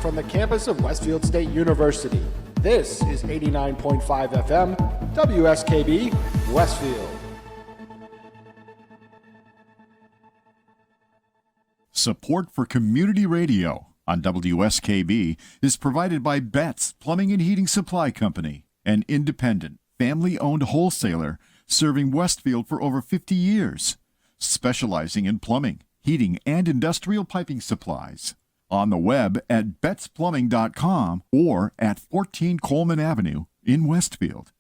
from the campus of Westfield State University. This is 89.5 FM, WSKB, Westfield. Support for community radio on WSKB is provided by Betts Plumbing and Heating Supply Company, an independent, family-owned wholesaler serving Westfield for over 50 years, specializing in plumbing, heating, and industrial piping supplies. On the web at bettsplumbing.com or at 14 Coleman Avenue in Westfield.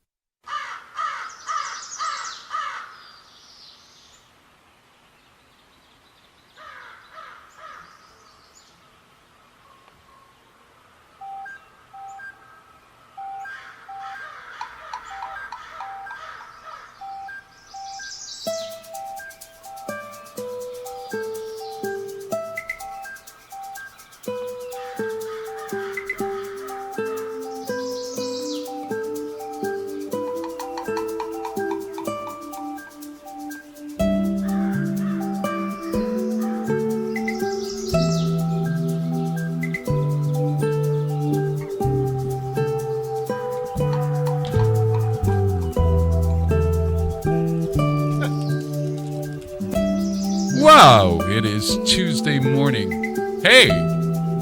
Wow, it is Tuesday morning. Hey,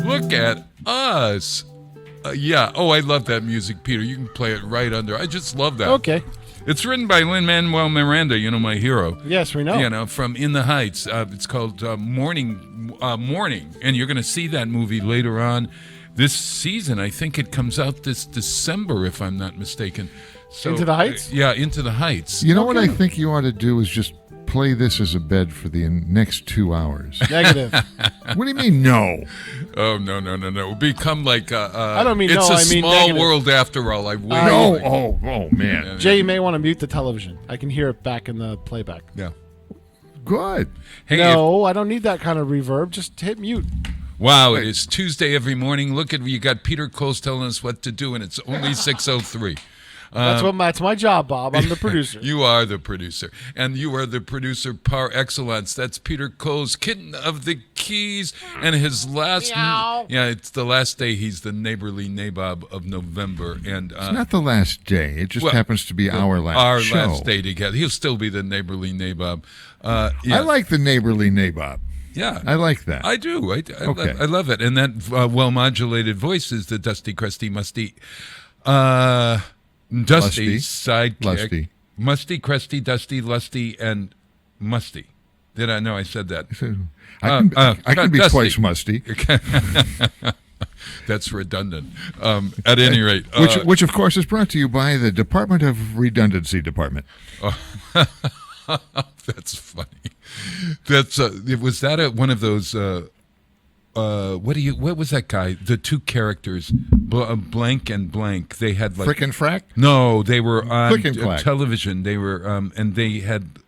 look at us. I love that music, Peter. You can play it right under. I just love that. Okay. It's written by Lin-Manuel Miranda, my hero. Yes, we know. From In the Heights. It's called Morning, and you're going to see that movie later on this season. I think it comes out this December, if I'm not mistaken. So, Into the Heights? Yeah, Into the Heights. You know what I think you ought to do is just play this as a bed for the next 2 hours. Negative. What do you mean, no? Oh, no. It'll become like I don't mean it's no, a I mean small negative. world after all. Oh, man. Jay, you may want to mute the television. I can hear it back in the playback. Yeah. Good. Hey, No, I don't need that kind of reverb. Just hit mute. Wow, it is Tuesday every morning. Look at you got Peter Coles telling us what to do, and it's only 6:03. That's my job, Bob. I'm the producer. You are the producer, and you are the producer par excellence. That's Peter Coles, kitten of the keys, and his last. Meow. Yeah, it's the last day. He's the neighborly nabob of November, and It's not the last day. It just happens to be our last show. Our last day together. He'll still be the neighborly nabob. I like the neighborly nabob. Yeah, I like that. I do. Okay. I love it, and that well-modulated voice is the Dusty, Crusty, Musty. Dusty, sidekick. Lusty. Musty, crusty, dusty, lusty, and musty. Did I know I said that? I can be Dusty. twice musty. That's redundant. At any rate. Which, of course, is brought to you by the Department of Redundancy Department. That's funny. Was that one of those... what was that guy? The two characters, blank and blank. They had like Frick and Frack? No, they were on Click and Clack. television. They were, and they had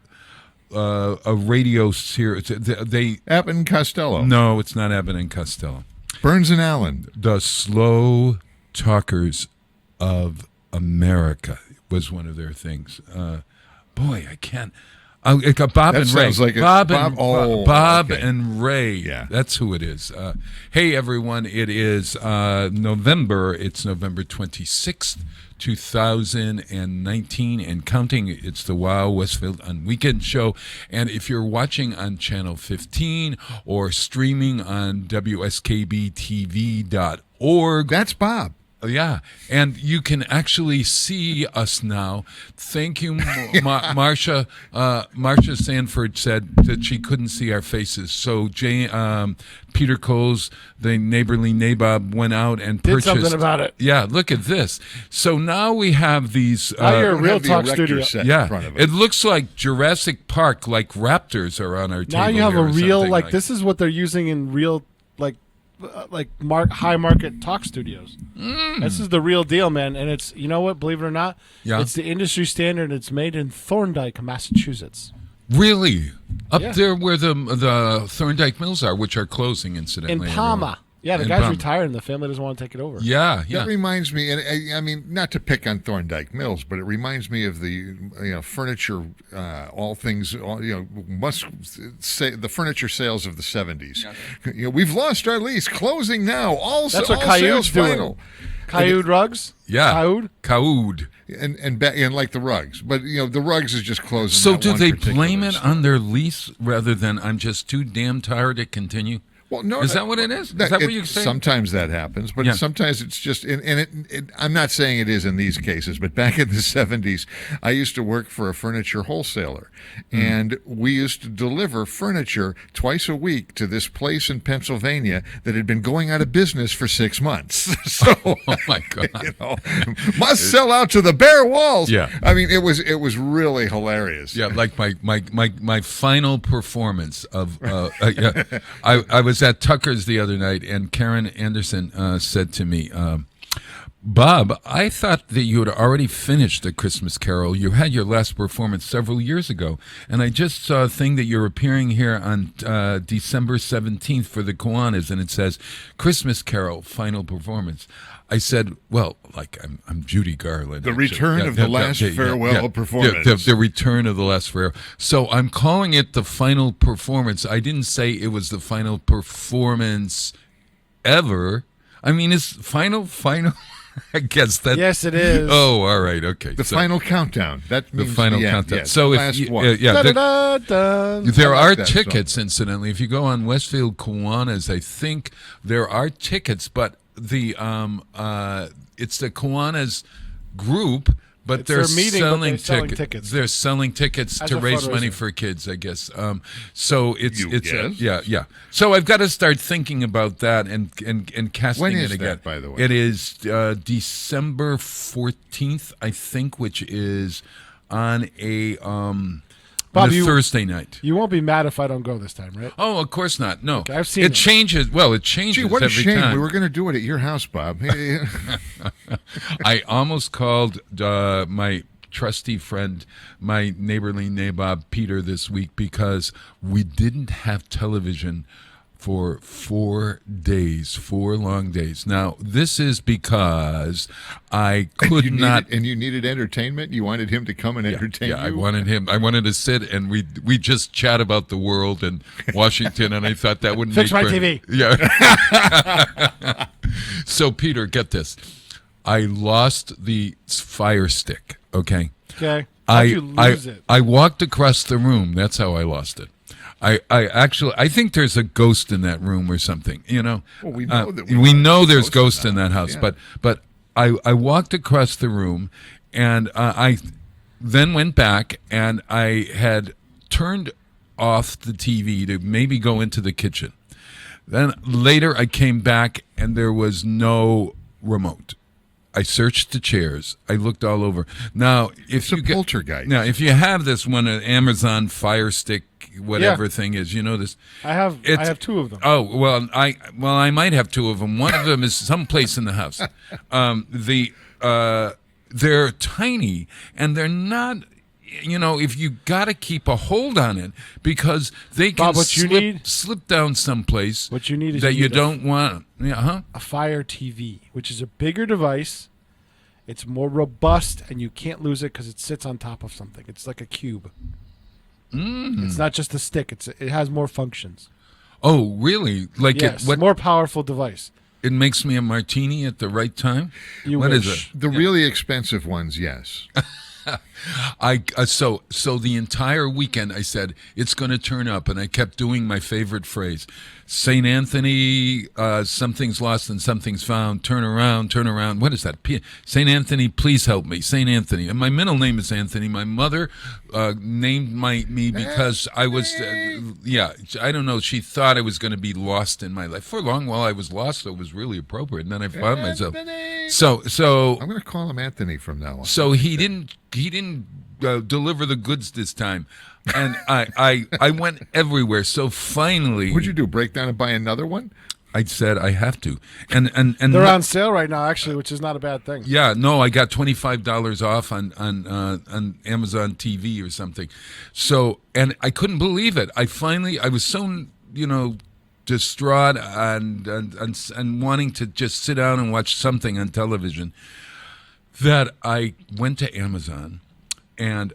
a radio series. They Abbott and Costello. No, it's not Abbott and Costello. Burns and Allen. The Slow Talkers of America was one of their things. Boy, I can't. Bob and Ray. Sounds like Bob okay. and Ray. Yeah. That's who it is. Hey, everyone. It is November. It's November 26th, 2019, and counting. It's the Wow Westfield on Weekend show. And if you're watching on Channel 15 or streaming on WSKBTV.org. That's Bob. Yeah, and you can actually see us now. Thank you, Marcia. Marcia Sanford said that she couldn't see our faces. So Peter Coles, the neighborly nabob, went out and purchased. Did something about it. Yeah, look at this. So now we have these. Now you're a real the talk erector studio. set Yeah, in front of it. it looks like Jurassic Park, like raptors are on our table. Now you have here a or real, something like, this is what they're using in real, high market talk studios. This is the real deal, man. And it's, you know what, believe it or not, it's the industry standard. It's made in Thorndike, Massachusetts. Really? Up Yeah. there where the Thorndike Mills are, which are closing, incidentally. In Palma. Yeah, the and guy's bummed. retired and the family doesn't want to take it over. Yeah, yeah. That reminds me, and I mean, not to pick on Thorndike Mills, but it reminds me of the furniture, all things, must say the furniture sales of the '70s. Yeah. We've lost our lease, closing now. That's what all sales Caillou's doing. final. Caillou rugs? Yeah. Caillou? Caoud. And like the rugs, but the rugs is just closing. So that do one they particular blame it store. on their lease rather than I'm just too damn tired to continue? Well, no, Is that what it is? Is that what you're saying? Sometimes that happens, but Yeah. sometimes it's just. I'm not saying it is in these cases, but back in the '70s, I used to work for a furniture wholesaler, and we used to deliver furniture twice a week to this place in Pennsylvania that had been going out of business for 6 months. So, Oh my God. must sell out to the bare walls. Yeah. I mean, it was really hilarious. Yeah, like my final performance of I was at Tucker's the other night, and Karen Anderson said to me, Bob, I thought that you had already finished A Christmas Carol. You had your last performance several years ago, and I just saw a thing that you're appearing here on December 17th for the Kiwanis, and it says Christmas Carol final performance. I said, well, like I'm Judy Garland. The return of the last farewell performance. The return of the last farewell. So I'm calling it the final performance. I didn't say it was the final performance ever. I mean, it's final. I guess that. Yes, it is. Oh, all right, okay. The final countdown. That means the final the end, countdown. yes, So the if last you, one. there I are like that tickets, incidentally. If you go on Westfield Kiwanis, I think there are tickets, but the it's the Kiwanis group, but It's they're their meeting, but selling they're selling tickets. They're selling tickets As to a raise money fundraiser. for kids, I guess. So it's You guess? yeah. So I've got to start thinking about that and casting When it is again. that, by the way? It is December 14th, I think, which is on a Bob, on a you- Thursday night. You won't be mad if I don't go this time, right? Oh, of course not. No, Okay, I've seen it it. changes. Well, it changes Gee, what a every shame. time. We were going to do it at your house, Bob. I almost called my trusty friend, my neighborly nabob Peter, this week because we didn't have television for 4 days, 4 long days. Now, this is because I could not. And you needed entertainment? You wanted him to come and entertain you? I wanted him. I wanted to sit and we just chat about the world and Washington, and I thought that wouldn't Fix make my for- TV. Yeah. So Peter, get this. I lost the Fire Stick. Okay. Okay. How'd you lose it? I walked across the room. That's how I lost it. I think there's a ghost in that room or something. You know. Well, we know that we know there's ghosts ghosts in that house. yeah. But I walked across the room, and I then went back, and I had turned off the TV to maybe go into the kitchen. Then later I came back, and there was no remote. I searched the chairs. I looked all over. Now, if It's a you get, poltergeist. now if you have this one, an Amazon Fire Stick, whatever thing is, you know this. I have 2 of them. Oh well, I might have 2 of them. One of them is someplace in the house. They're tiny and they're not. You know, if you got to keep a hold on it because they can Bob, what you need- slip down someplace. What you need is that you you need don't want. Yeah, huh? a Fire TV, which is a bigger device. It's more robust, and you can't lose it because it sits on top of something. It's like a cube. It's not just a stick. It has more functions. Oh, really? Like Yes, what? more powerful device. It makes me a martini at the right time. You What is wish. it? The really expensive ones, yes. So the entire weekend I said it's going to turn up, and I kept doing my favorite phrase, St. Anthony, something's lost and something's found. Turn around, turn around. What is that? St. Anthony, please help me. St. Anthony, and my middle name is Anthony. My mother named me because I was, I don't know. She thought I was going to be lost in my life for a long while. I was lost, so it was really appropriate. And then I found myself. So I'm going to call him Anthony from now on. So he didn't deliver the goods this time, and I went everywhere. So finally, What'd you do, break down and buy another one? I said I have to, and They're on sale right now, actually, which is not a bad thing. yeah, no, I got $25 off on Amazon TV or something. So, and I couldn't believe it. I was so distraught and wanting to just sit down and watch something on television that I went to Amazon and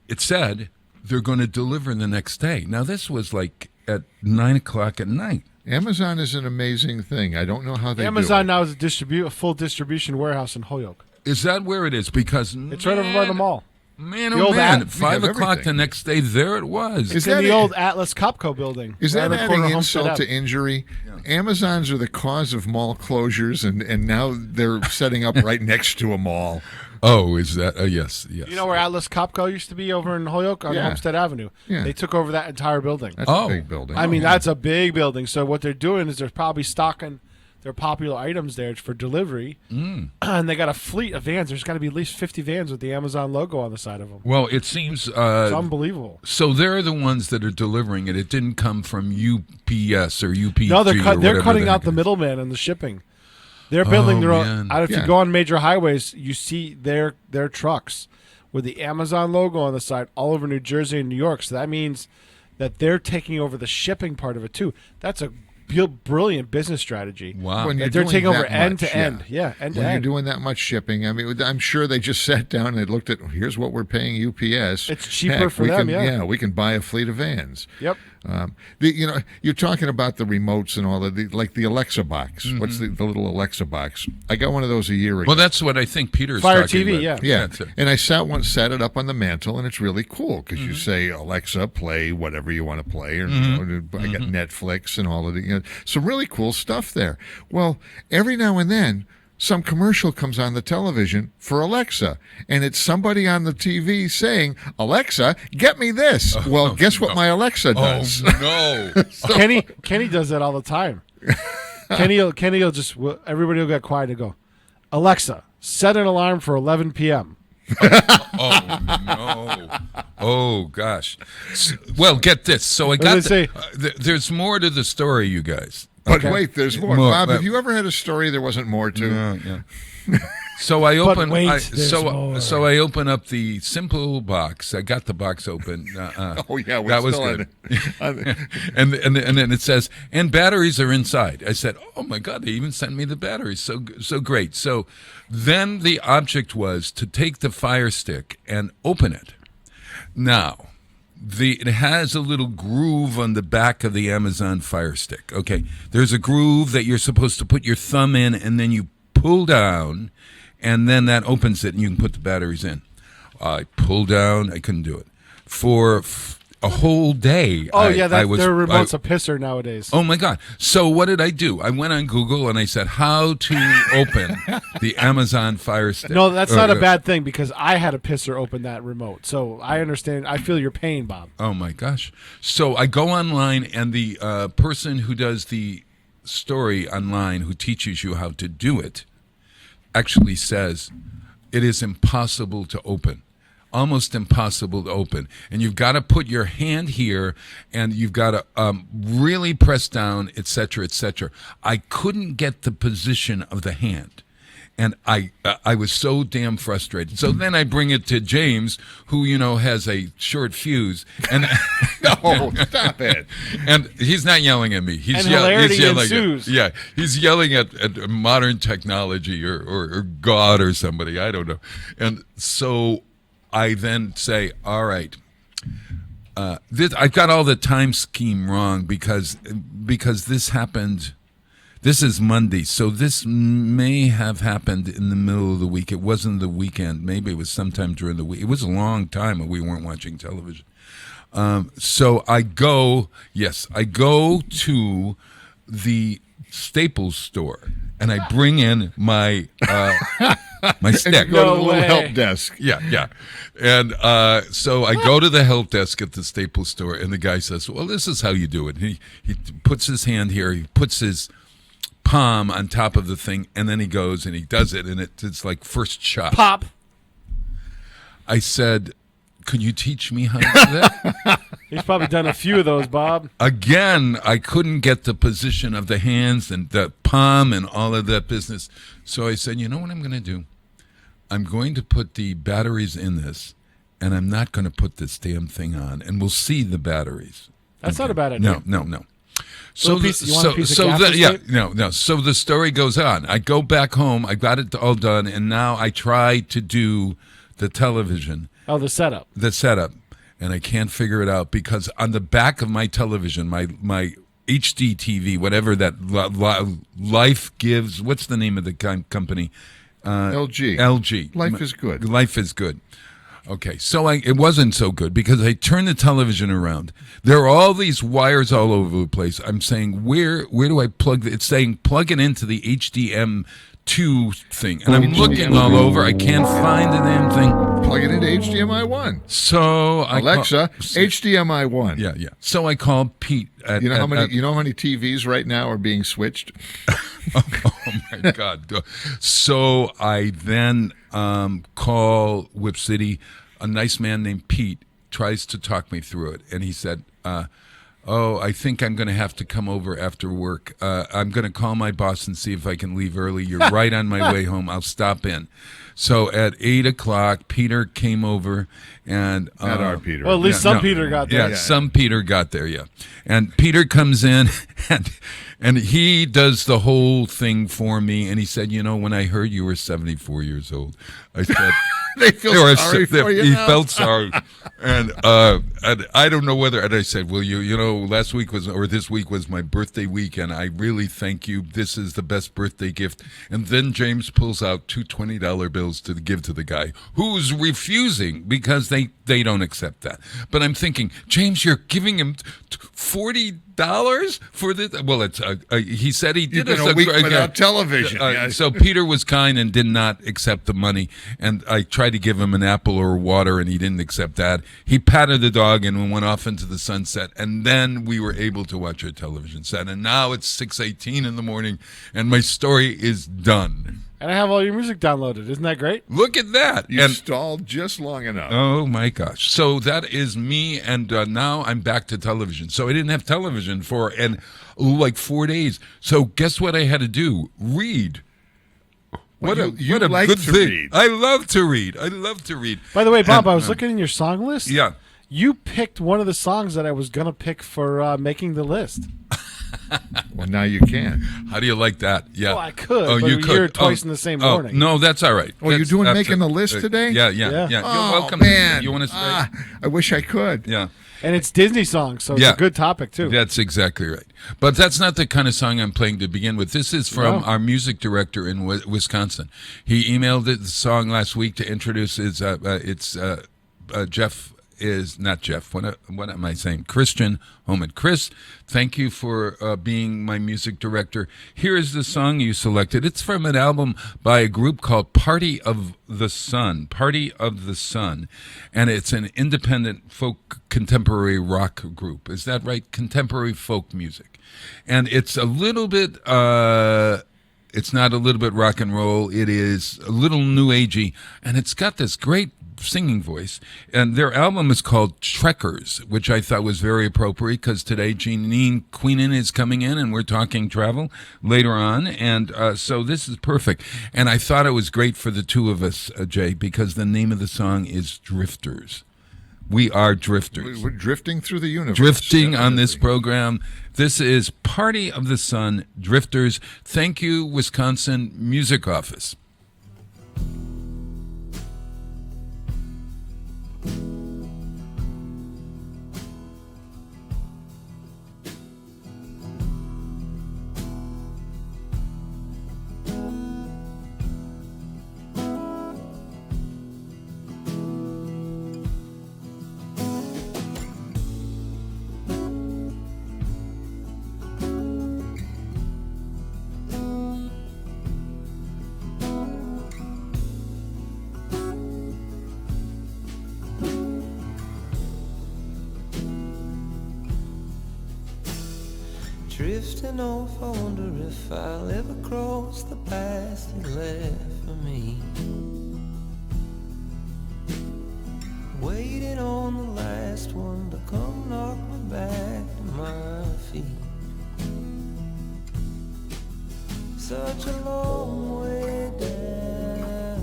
it said they're going to deliver the next day. Now, this was like at 9 o'clock at night. Amazon is an amazing thing. I don't know how they Amazon do it. now is a full distribution warehouse in Holyoke. Is that where it is? Because It's right over by the mall. Man, The oh old man, At- 5 have o'clock everything. the next day, there it was. It's that in the it? old Atlas Copco building. Is right that on the adding corner of Homestead insult to Ave. injury? Amazons are the cause of mall closures, and now they're setting up right next to a mall. Oh, is that? Yes. You know where Atlas Copco used to be over in Holyoke on Yeah. Homestead Avenue? Yeah. They took over that entire building. That's Oh. a big building. I mean, that's a big building. So what they're doing is they're probably stocking their popular items there for delivery. And they got a fleet of vans. There's got to be at least 50 vans with the Amazon logo on the side of them. Well, it seems. It's unbelievable. So they're the ones that are delivering it. It didn't come from UPS or UPG. No, they're or they're whatever cutting the out heck the it is. middleman and the shipping. They're building their own. man. If Yeah. you go on major highways, you see their trucks with the Amazon logo on the side all over New Jersey and New York. So that means that they're taking over the shipping part of it too. That's a brilliant business strategy. Wow. When you're They're doing taking over that end much, to end. Yeah, end to When you're end. doing that much shipping, I mean, I'm sure they just sat down and looked at, here's what we're paying UPS. It's cheaper Heck, for we them, can, yeah. we can buy a fleet of vans. Yep. You're talking about the remotes and all of like the Alexa box. Mm-hmm. What's the little Alexa box? I got one of those a year ago. Well, that's what I think Peter's Fire talking TV, about. yeah. Yeah, That's it. and I set it up on the mantle, and it's really cool because Mm-hmm. you say, Alexa, play whatever you want to play, or I got Netflix and all of the, some really cool stuff there. Well, every now and then, some commercial comes on the television for Alexa, and it's somebody on the TV saying, Alexa, get me this. Well, guess what my Alexa does? Oh no! Kenny does that all the time. Kenny will just everybody will get quiet and go, Alexa, set an alarm for 11 p.m. Oh no! Oh gosh! Well, get this. So I got. did it say? There's more to the story, you guys. But wait, there's more. More, Bob, but- have you ever had a story there wasn't more to? Yeah. So I open. wait, I, there's so more. so I open up the simple box. I got the box open. Oh, yeah, we're that was still good. on and then it says, and batteries are inside. I said, oh my God, they even sent me the batteries. So great. So then the object was to take the Fire Stick and open it. Now, it has a little groove on the back of the Amazon Fire Stick. Okay, there's a groove that you're supposed to put your thumb in, and then you pull down, and then that opens it, and you can put the batteries in. I pulled down. I couldn't do it for a whole day. Oh, I was, their remote's a pisser nowadays. Oh my God! So what did I do? I went on Google and I said, "How to open the Amazon Fire Stick?" No, that's not a bad thing because I had a pisser open that remote. So I understand. I feel your pain, Bob. Oh my gosh! So I go online, and the person who does the story online, who teaches you how to do it, actually says it is impossible to open. Almost impossible to open, and you've got to put your hand here, and you've got to really press down, etc., etc. I couldn't get the position of the hand, and I was so damn frustrated. So then I bring it to James, who has a short fuse, and Oh, stop it. and he's not yelling at me. And hilarity ensues. He's yelling at modern technology or God or somebody. I don't know. And so I then say, all right, I've got all the time scheme wrong because this happened. This is Monday, so this may have happened in the middle of the week. It wasn't the weekend. Maybe it was sometime during the week. It was a long time when we weren't watching television. So I go to the Staples store, and I bring in my my stick. And you go to the No little way. help desk. Yeah. And so I go to the help desk at the Staples store, and the guy says, well, this is how you do it. He puts his hand here, he puts his palm on top of the thing, and then he goes and he does it, and it's like first shot. Pop. I said, could you teach me how to do that? He's probably done a few of those, Bob. Again, I couldn't get the position of the hands and the palm and all of that business. So I said, you know what I'm going to do? I'm going to put the batteries in this, and I'm not going to put this damn thing on, and we'll see the batteries. That's not a bad idea. No. So Little piece- you want a piece of gaffer yeah, tape? no. So the story goes on. I go back home. I got it all done, and now I try to do the television, Oh, the setup. the setup, and I can't figure it out because on the back of my television, my HD TV, whatever that Life gives. What's the name of the company? LG. LG. Life is good. Life is good. Okay, so it wasn't so good because I turned the television around. There are all these wires all over the place. I'm saying, where do I plug it? It's saying plug it into the HDM2 thing. And I'm looking all over. I can't find the damn thing. Plug it into HDMI 1. So I Alexa, HDMI 1. Yeah. So I called Pete. You know how many TVs right now are being switched? Oh my God. So I then call Whip City. A nice man named Pete tries to talk me through it. And he said, I think I'm going to have to come over after work. I'm going to call my boss and see if I can leave early. You're right on my way home. I'll stop in. So at 8 o'clock, Peter came over. And Not our Peter. Well, at least Peter got there. Yeah, some Peter got there, yeah. And Peter comes in and he does the whole thing for me. And he said, when I heard you were 74 years old, I said... They feel sorry for you He now? felt sorry. And I don't know whether... And I said, well, last week this week was my birthday week, and I really thank you. This is the best birthday gift. And then James pulls out two $20 bills to give to the guy who's refusing because they don't accept that. But I'm thinking, James, you're giving him $40 for this? Well, it's he said he did You've been a week without television. So Peter was kind and did not accept the money, and I tried to give him an apple or water, and he didn't accept that. He patted the dog and we went off into the sunset, and then we were able to watch our television set. And now it's 6:18 in the morning, and my story is done. And I have all your music downloaded. Isn't that great? Look at that. You stalled just long enough. Oh, my gosh. So that is me, and now I'm back to television. So I didn't have television for like 4 days. So guess what I had to do? Read. What a like good to thing. read. I love to read. By the way, Bob, I was looking in your song list. Yeah. You picked one of the songs that I was going to pick for making the list. Well, now you can. How do you like that? Yeah. Well, I could, Oh, but you you could. hear it twice in the same morning. No, that's all right. Oh, you're That's making the list today? Yeah. Yeah. You're Oh, welcome. man. You want to stay? I wish I could. Yeah. And it's Disney songs, so it's Yeah. a good topic, too. That's exactly right. But that's not the kind of song I'm playing to begin with. This is from our music director in Wisconsin. He emailed the song last week to introduce his, Jeff is not Jeff. What am I saying? Christian Homan. Chris, thank you for being my music director. Here is the song you selected. It's from an album by a group called Party of the Sun. Party of the Sun. And it's an independent folk contemporary rock group. Is that right? Contemporary folk music. And it's a little bit... it's not a little bit rock and roll. It is a little new agey. And it's got this great singing voice, and their album is called Trekkers, which I thought was very appropriate because today Jeanine Queenan is coming in and we're talking travel later on, and so this is perfect. And I thought it was great for the two of us, Jay, because the name of the song is Drifters. We are drifters. We're drifting through the universe. Drifting on this program. This is Party of the Sun, Drifters. Thank you, Wisconsin Music Office. Drifting off, I wonder if I'll ever cross the path you left for me. Waiting on the last one to come knock me back to my feet. Such a long way down,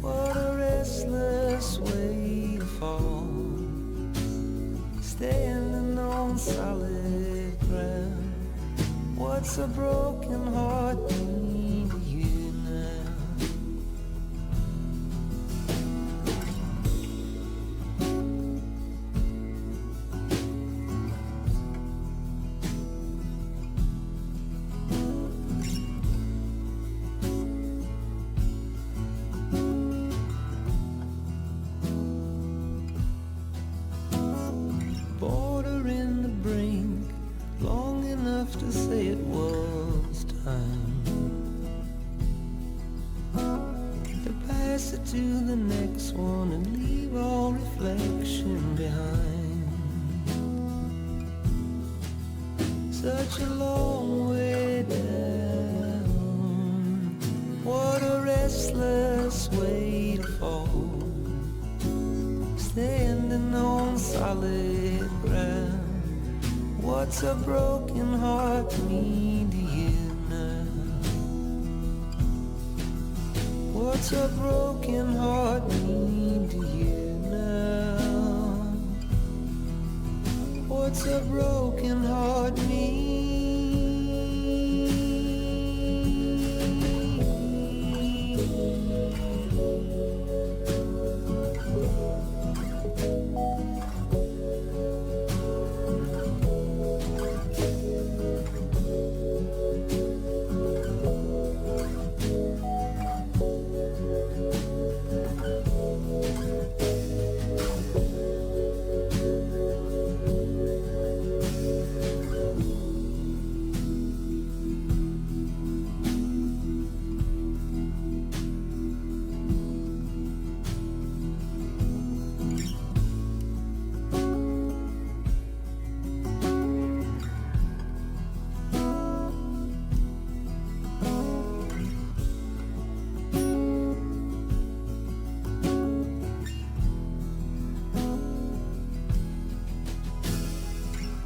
what a restless way to fall. Standing on solid What's a broken heart mean to you now? Bordering the brink, long enough to say it was time to pass it to the next one and leave all reflection behind. Such a long way down, what a restless way to fall, standing on solid ground. What's a broken heart mean to you now? What's a broken heart mean to you now? What's a broken heart mean?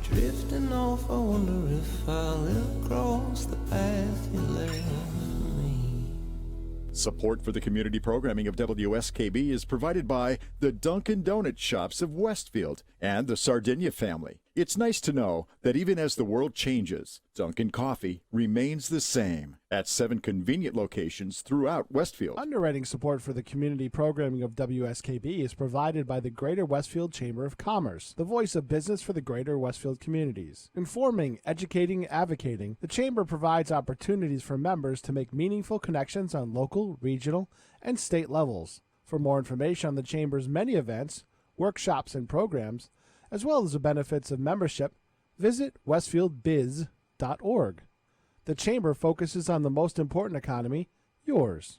Drifting off, I wonder if I'll ever cross the path you left for me. Support for the community programming of WSKB is provided by the Dunkin' Donut Shops of Westfield and the Sardinia family. It's nice to know that even as the world changes, Dunkin' Coffee remains the same at 7 convenient locations throughout Westfield. Underwriting support for the community programming of WSKB is provided by the Greater Westfield Chamber of Commerce, the voice of business for the Greater Westfield communities. Informing, educating, advocating, the Chamber provides opportunities for members to make meaningful connections on local, regional, and state levels. For more information on the Chamber's many events, workshops, and programs, as well as the benefits of membership, visit westfieldbiz.org. The Chamber focuses on the most important economy, yours.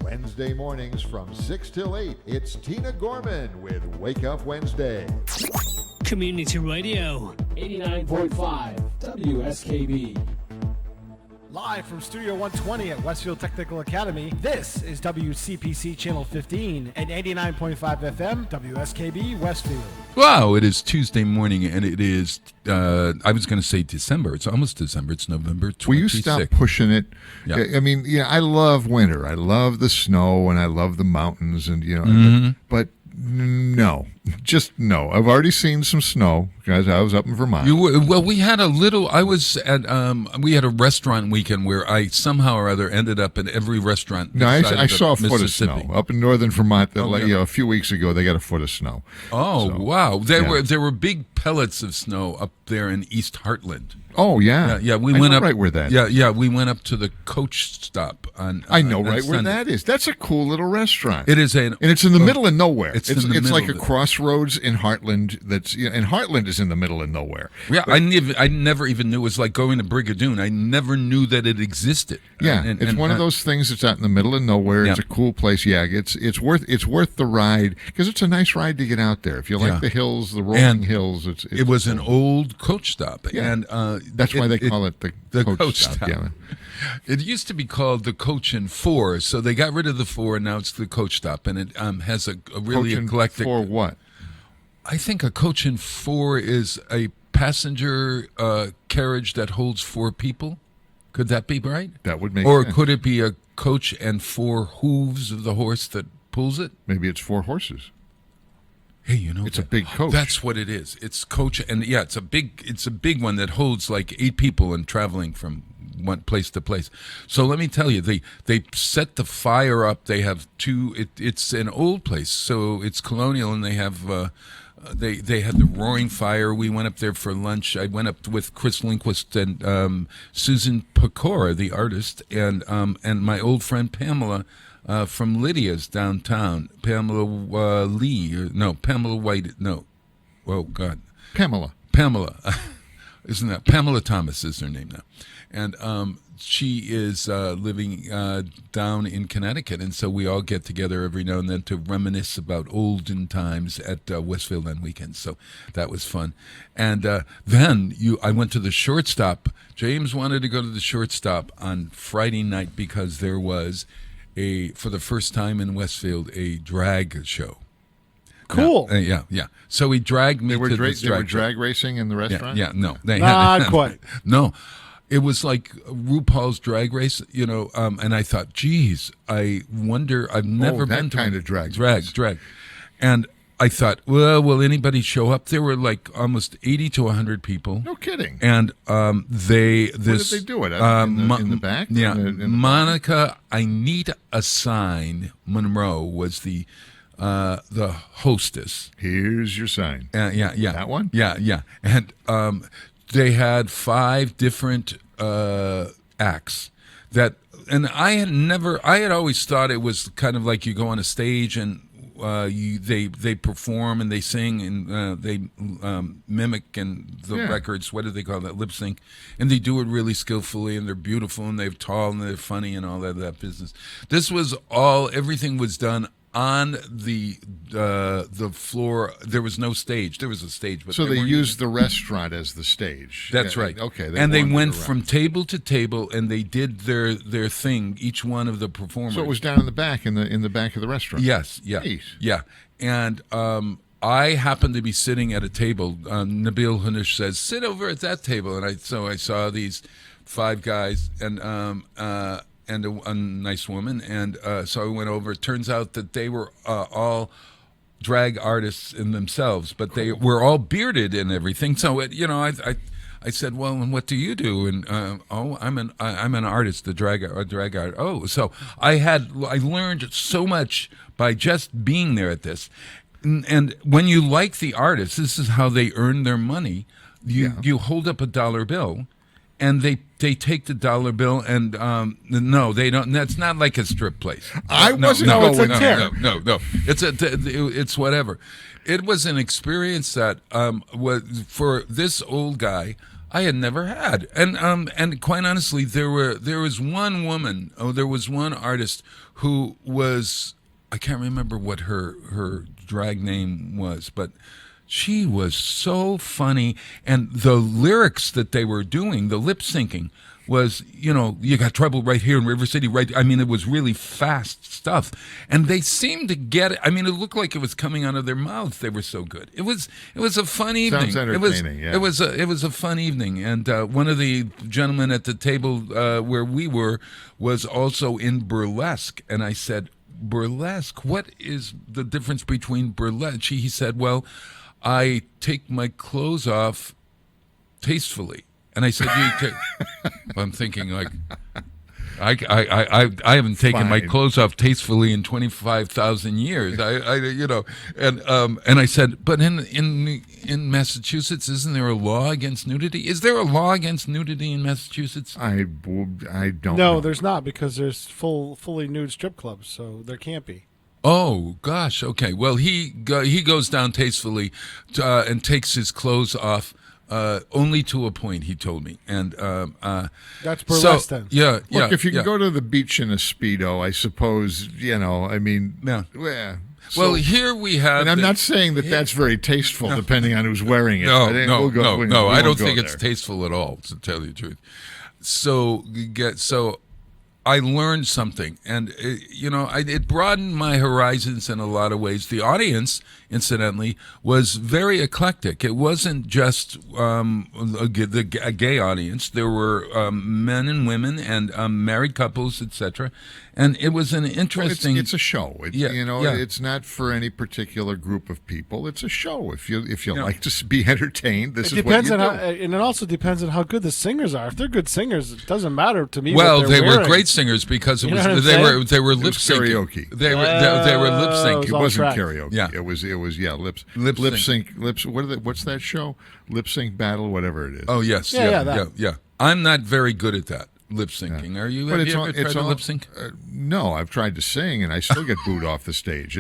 Wednesday mornings from 6 till 8, it's Tina Gorman with Wake Up Wednesday. Community Radio. 89.5 WSKB. Live from Studio 120 at Westfield Technical Academy, this is WCPC Channel 15 and 89.5 FM, WSKB Westfield. Wow, it is Tuesday morning, and it is, I was going to say December. It's almost December. It's November 26th. Will you stop pushing it? Yeah. I mean, I love winter. I love the snow, and I love the mountains, and, but no, just no. I've already seen some snow, guys. I was up in Vermont. We had a little, I was at, we had a restaurant weekend where I somehow or other ended up at every restaurant. No, I saw a foot of Mississippi. snow up in northern Vermont. A few weeks ago, they got a foot of snow. Oh, So, wow. yeah. There were big pellets of snow up there in East Hartland. Oh, yeah. Yeah, we I went know up right where that. Yeah, we went up to the coach stop on. I know on right where Sunday. that is. That's a cool little restaurant. It is and it's in the middle of nowhere. It's in the it's middle like a of it. crossroads in Heartland. And Heartland is in the middle of nowhere. Yeah, I never even knew it was like going to Brigadoon. I never knew that it existed. Yeah, And- it's and one of those things that's out in the middle of nowhere. Yeah. It's a cool place. Yeah, it's worth the ride because it's a nice ride to get out there. If you like Yeah. the hills, the rolling And hills, it's It was an old coach stop, Yeah. and That's why they call it the coach stop. Yeah. It used to be called the Coach and Four, so they got rid of the four, and now it's the coach stop, and it has a really Coaching eclectic. for what? I think a Coach and Four is a passenger carriage that holds 4 people. Could that be right? That would make Or sense. could it be a coach and 4 hooves of the horse that pulls it? Maybe it's 4 horses. Hey, you know, It's a big coach. That's what it is. It's coach, and yeah, it's a big one that holds like 8 people and traveling from one place to place. So let me tell you, they set the fire up. They have 2. It's an old place, so it's colonial, and they have. They had the roaring fire. We went up there for lunch. I went up with Chris Lindquist and Susan Pecora, the artist, and my old friend Pamela from Lydia's downtown. Pamela Pamela White. No, oh God, Pamela. Isn't that Pamela Thomas is her name now, and she is living down in Connecticut, and so we all get together every now and then to reminisce about olden times at Westfield on weekends. So that was fun. And then I went to the Shortstop. James wanted to go to the Shortstop on Friday night because there was for the first time in Westfield, a drag show. Cool. Yeah. So he dragged me They were to this they were drag show. drag racing in the restaurant? Yeah, no. They Not hadn't. quite. No. It was like RuPaul's Drag Race, and I thought, geez, I wonder, I've never that been to kind of drag race. Drag. And I thought, well, will anybody show up? There were like almost 80 to 100 people. No kidding. And Where did they do it? In the back? Yeah. In the Monica Inita Assign Monroe was the hostess. Here's your sign. Yeah. That one? Yeah. And they had 5 different acts and I had always thought it was kind of like you go on a stage and they perform and they sing and they mimic and the records, what do they call that, lip sync, and they do it really skillfully and they're beautiful and they're tall and they're funny and all that business. This was everything was done on the floor. There was no stage. There was a stage, but so they used the restaurant as the stage. That's right. Okay. And they went from table to table, and they did their thing. Each one of the performers. So it was down in the back, in the back of the restaurant. Yes. Yeah. Neat. Yeah. And I happened to be sitting at a table. Nabil Hanush says, "Sit over at that table," and I saw these 5 guys and a nice woman, and so I went over. It turns out that they were all drag artists in themselves, but they were all bearded and everything. So I said, "Well, and what do you do?" And I'm an artist, a drag artist. Oh, so I learned so much by just being there at this. And when you like the artist, this is how they earn their money. You hold up a dollar bill. And they take the dollar bill and no, they don't. That's not like a strip place. No, it's a tip. No. It's whatever. It was an experience that was for this old guy I had never had, and quite honestly, there was one woman. There was one artist who was, I can't remember what her drag name was, but she was so funny, and the lyrics that they were doing, the lip syncing, was, you got trouble right here in River City, right? I mean, it was really fast stuff, and they seemed to get it. I mean, it looked like it was coming out of their mouths. They were so good. It was a fun evening. Sounds entertaining. It was a fun evening, and one of the gentlemen at the table where we were was also in burlesque, and I said, "Burlesque? What is the difference between burlesque?" He said, "Well, I take my clothes off tastefully," and I said, I'm thinking like, I haven't taken my clothes off tastefully in 25,000 years. And I said, but in Massachusetts, isn't there a law against nudity? Is there a law against nudity in Massachusetts? I don't know. No, there's not, because there's fully nude strip clubs, so there can't be. Oh gosh, okay. Well, he goes down tastefully and takes his clothes off only to a point. He told me, and that's burlesque then. Yeah, Look, if you can go to the beach in a Speedo, I suppose I mean, yeah. Well, here we have, and I'm not saying that that's very tasteful, depending on who's wearing it. No, I don't think it's tasteful at all, to tell you the truth. So I learned something, and it broadened my horizons in a lot of ways. The audience, incidentally, was very eclectic. It wasn't just a gay audience. There were men and women and married couples, etc. And it was an interesting. It's a show. It's not for any particular group of people. It's a show. If you like to be entertained, this is what you do. And it also depends on how good the singers are. If they're good singers, it doesn't matter to me. Well, what they're they were wearing. great singers because they were lip syncing. Karaoke. They were lip syncing. It wasn't karaoke. Yeah. It was Lip sync. What's that show? Lip sync battle, whatever it is. Oh yes, yeah. I'm not very good at that lip syncing. Are you? Have you ever tried to lip sync? No, I've tried to sing and I still get booed off the stage.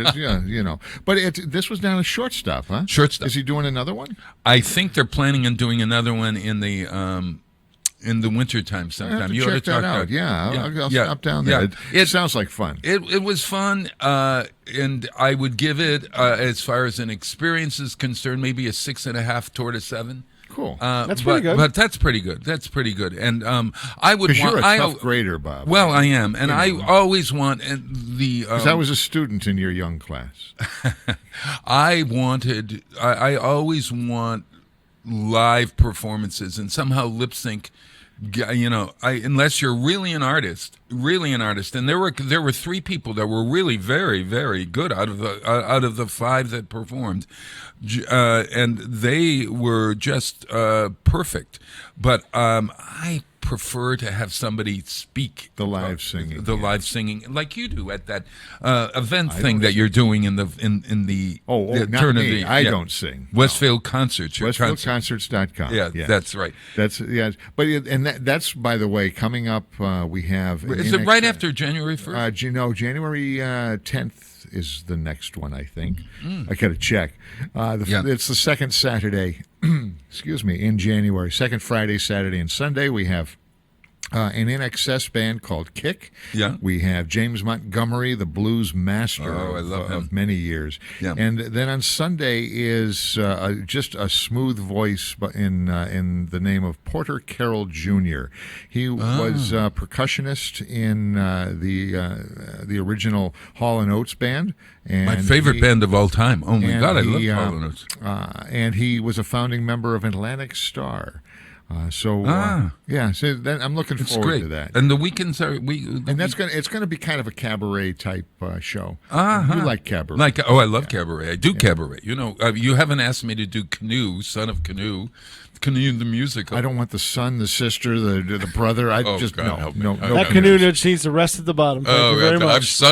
But this was down at Shortstop, huh? Shortstop. Is he doing another one? I think they're planning on doing another one in the wintertime sometime. I have to You check ought to talk that out. about it. I'll stop down there. Yeah. It sounds like fun. It was fun, and I would give it, as far as an experience is concerned, maybe a 6.5 toward a 7. Cool. That's pretty good. But that's pretty good. That's pretty good. And I would Because want. you're a tough grader, Bob. Well, I am, and I always want the. Because I was a student in your young class. I always want live performances, and somehow lip sync. Unless you're really an artist, and there were 3 people that were really very, very good out of the 5 that performed, and they were just perfect. But I prefer to have somebody speak the live singing, like you do at that event thing that you're doing in the not turn me. of the. I don't sing. Westfield Concerts. WestfieldConcerts.com. Yeah, yes. that's right. But that's by the way coming up. We have. Is it right after January 1st? January 10th is the next one. I think. I got to check. It's the second Saturday. Excuse me, in January, second Friday, Saturday, and Sunday, we have an INXS band called Kick. Yeah. We have James Montgomery, the blues master of many years. Yeah. And then on Sunday is just a smooth voice in the name of Porter Carroll Jr. He was a percussionist in the original Hall & Oates band. And my favorite band of all time. Oh my God, I love Hall & Oates. And he was a founding member of Atlantic Star. So I'm looking forward to that. And the weekends are it's going to be kind of a cabaret type show. You like cabaret? I love cabaret. I do cabaret. You haven't asked me to do Canoe, Son of Canoe the musical. I don't want the son, the sister, the brother. No. That canoe needs to rest at the bottom. Thank you very much.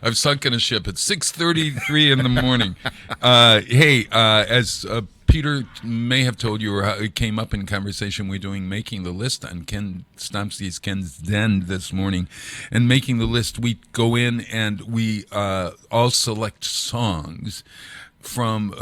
I've sunk in a ship at 6:33 in the morning. As Peter may have told you, or it came up in conversation, we're doing Making the List on Ken Stomsky's Ken's Den this morning. And Making the List, we go in and we all select songs from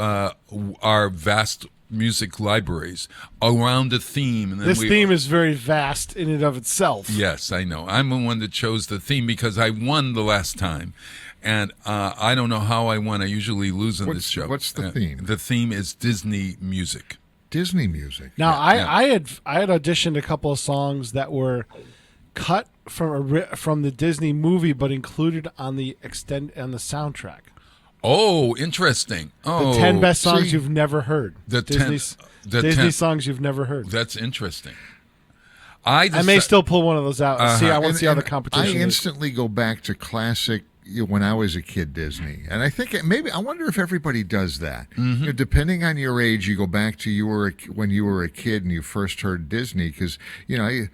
our vast music libraries around a theme. And then this theme is very vast in and of itself. Yes, I know. I'm the one that chose the theme because I won the last time. And I don't know how I won. I usually lose in this show. What's the theme? The theme is Disney music. Disney music. Now, I had auditioned a couple of songs that were cut from the Disney movie, but included on the soundtrack. Oh, interesting. Oh, the 10 best songs you've never heard. Disney songs you've never heard. That's interesting. I may still pull one of those out. I want to see how the competition is. I instantly go back to classic when I was a kid Disney, and I think I wonder if everybody does that. Mm-hmm. Depending on your age, you go back to when you were a kid and you first heard Disney, because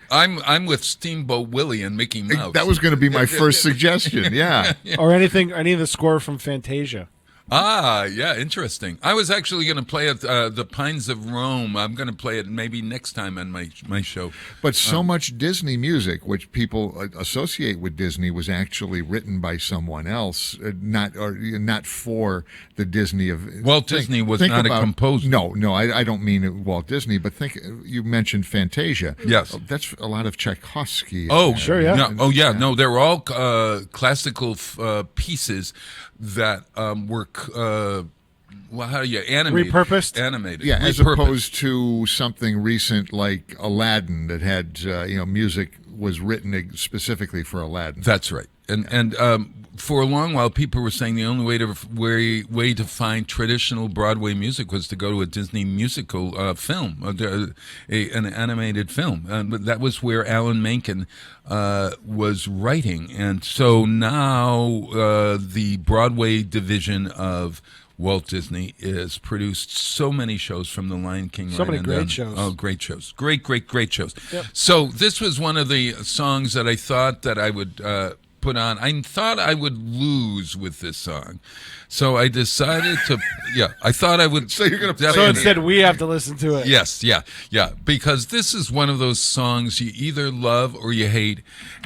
I'm with Steamboat Willie and Mickey Mouse. That was going to be my first suggestion. Yeah, or any of the score from Fantasia. Yeah, interesting. I was actually going to play it, The Pines of Rome. I'm going to play it maybe next time on my show. But so much Disney music, which people associate with Disney, was actually written by someone else, not for the Disney of... Disney was not a composer. No, I don't mean Walt Disney, but you mentioned Fantasia. Yes. That's a lot of Tchaikovsky. Oh, sure, yeah. No, they're all classical pieces that were animated? Repurposed? Animated. Yeah, as opposed to something recent like Aladdin that had music was written specifically for Aladdin. That's right. And for a long while, people were saying the only way to find traditional Broadway music was to go to a Disney musical film, an animated film. But that was where Alan Menken was writing. And so now the Broadway division of Walt Disney has produced so many shows from The Lion King. So many great shows. Oh, great shows. Great shows. Yep. So this was one of the songs that I thought that I would put on. I thought I would lose with this song. So I decided to, I thought I would. So you're going to So instead we have to listen to it. Yes, yeah. Because this is one of those songs you either love or you hate.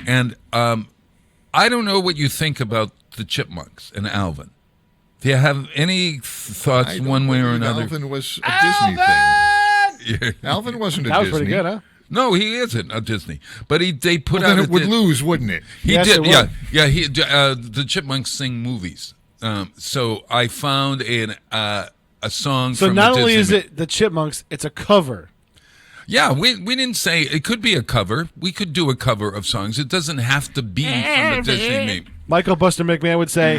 And I don't know what you think about the Chipmunks and Alvin. Do you have any thoughts one way or another? Alvin was a Disney thing. Alvin wasn't a Disney. That was pretty good, huh? No, he isn't a Disney. But they put well, out. Then it would lose, wouldn't it? He Yes, did. it would. Yeah. He the Chipmunks sing movies. So I found a song. So from not a only Disney is it the Chipmunks, it's a cover. Yeah, we didn't say it could be a cover. We could do a cover of songs. It doesn't have to be from a Disney movie. Michael Buster McMahon would say,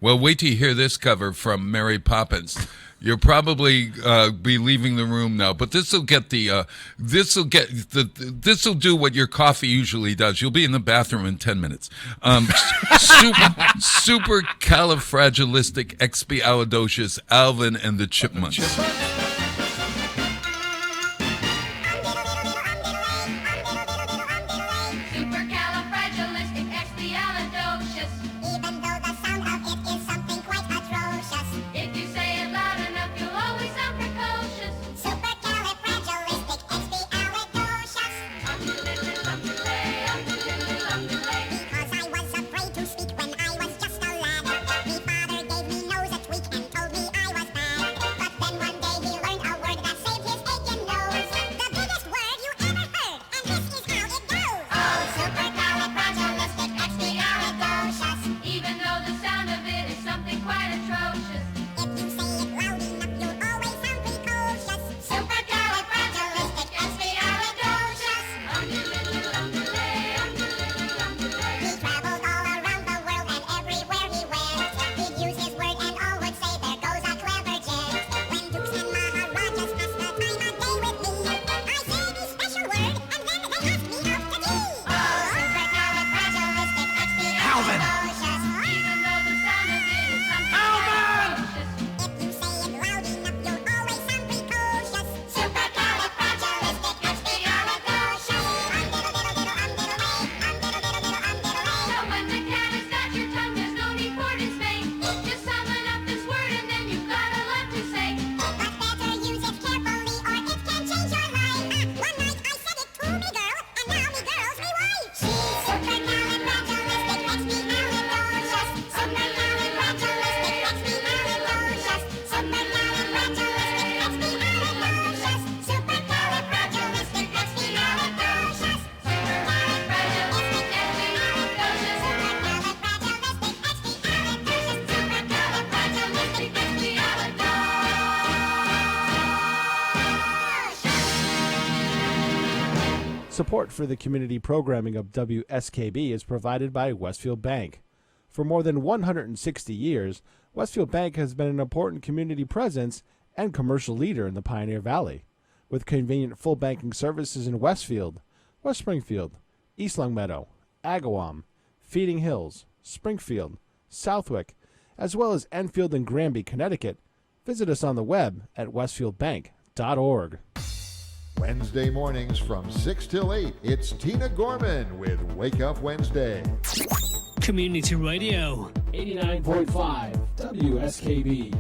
Well, wait till you hear this cover from Mary Poppins. You'll probably be leaving the room now, but this will do what your coffee usually does. You'll be in the bathroom in 10 minutes. Supercalifragilisticexpialidocious, Alvin and the Chipmunks. Support for the community programming of WSKB is provided by Westfield Bank. For more than 160 years, Westfield Bank has been an important community presence and commercial leader in the Pioneer Valley, with convenient full banking services in Westfield, West Springfield, East Longmeadow, Agawam, Feeding Hills, Springfield, Southwick, as well as Enfield and Granby, Connecticut. Visit us on the web at westfieldbank.org. Wednesday mornings from 6 till 8, it's Tina Gorman with Wake Up Wednesday. Community Radio. 89.5 WSKB.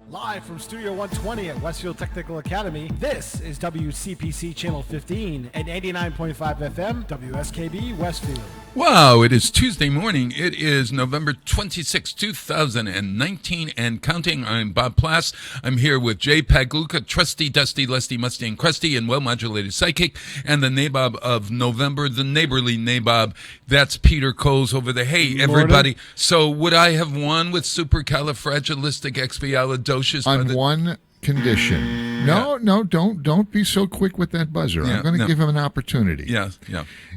Live from Studio 120 at Westfield Technical Academy, this is WCPC Channel 15 and 89.5 FM, WSKB Westfield. Wow, it is Tuesday morning. It is November 26, 2019, and counting. I'm Bob Plass. I'm here with Jay Pagluka, Trusty, Dusty, Lusty, Musty, and Crusty, and Well-Modulated Psychic, and the nabob of November, the neighborly nabob. That's Peter Coles over there. Hey, everybody. Morning. So would I have won with supercalifragilisticexpialidocious? On one condition. No, don't be so quick with that buzzer. Yeah, I'm going to give him an opportunity. Yeah.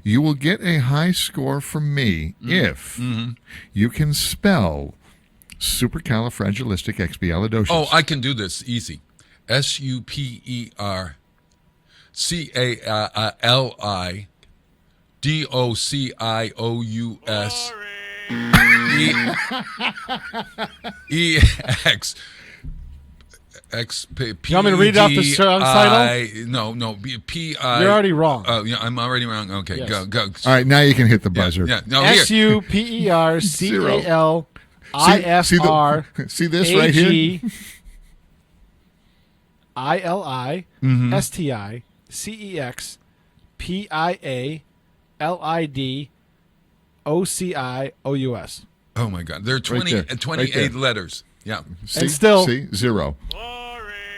You will get a high score from me if you can spell supercalifragilisticexpialidocious. Oh, I can do this easy. supercalifragilisticexpialidocious. You want me to read out the song title? No. P-I. You're already wrong. Oh, yeah, I'm already wrong. Okay, Yes. go. All right, now you can hit the buzzer. Yeah. No, here. SUPERCALIFR See this right here? ILISTICPIALIDOCIOUS. Oh my God, there are 20, Right there. 28 Right there. letters. Yeah. And still- zero.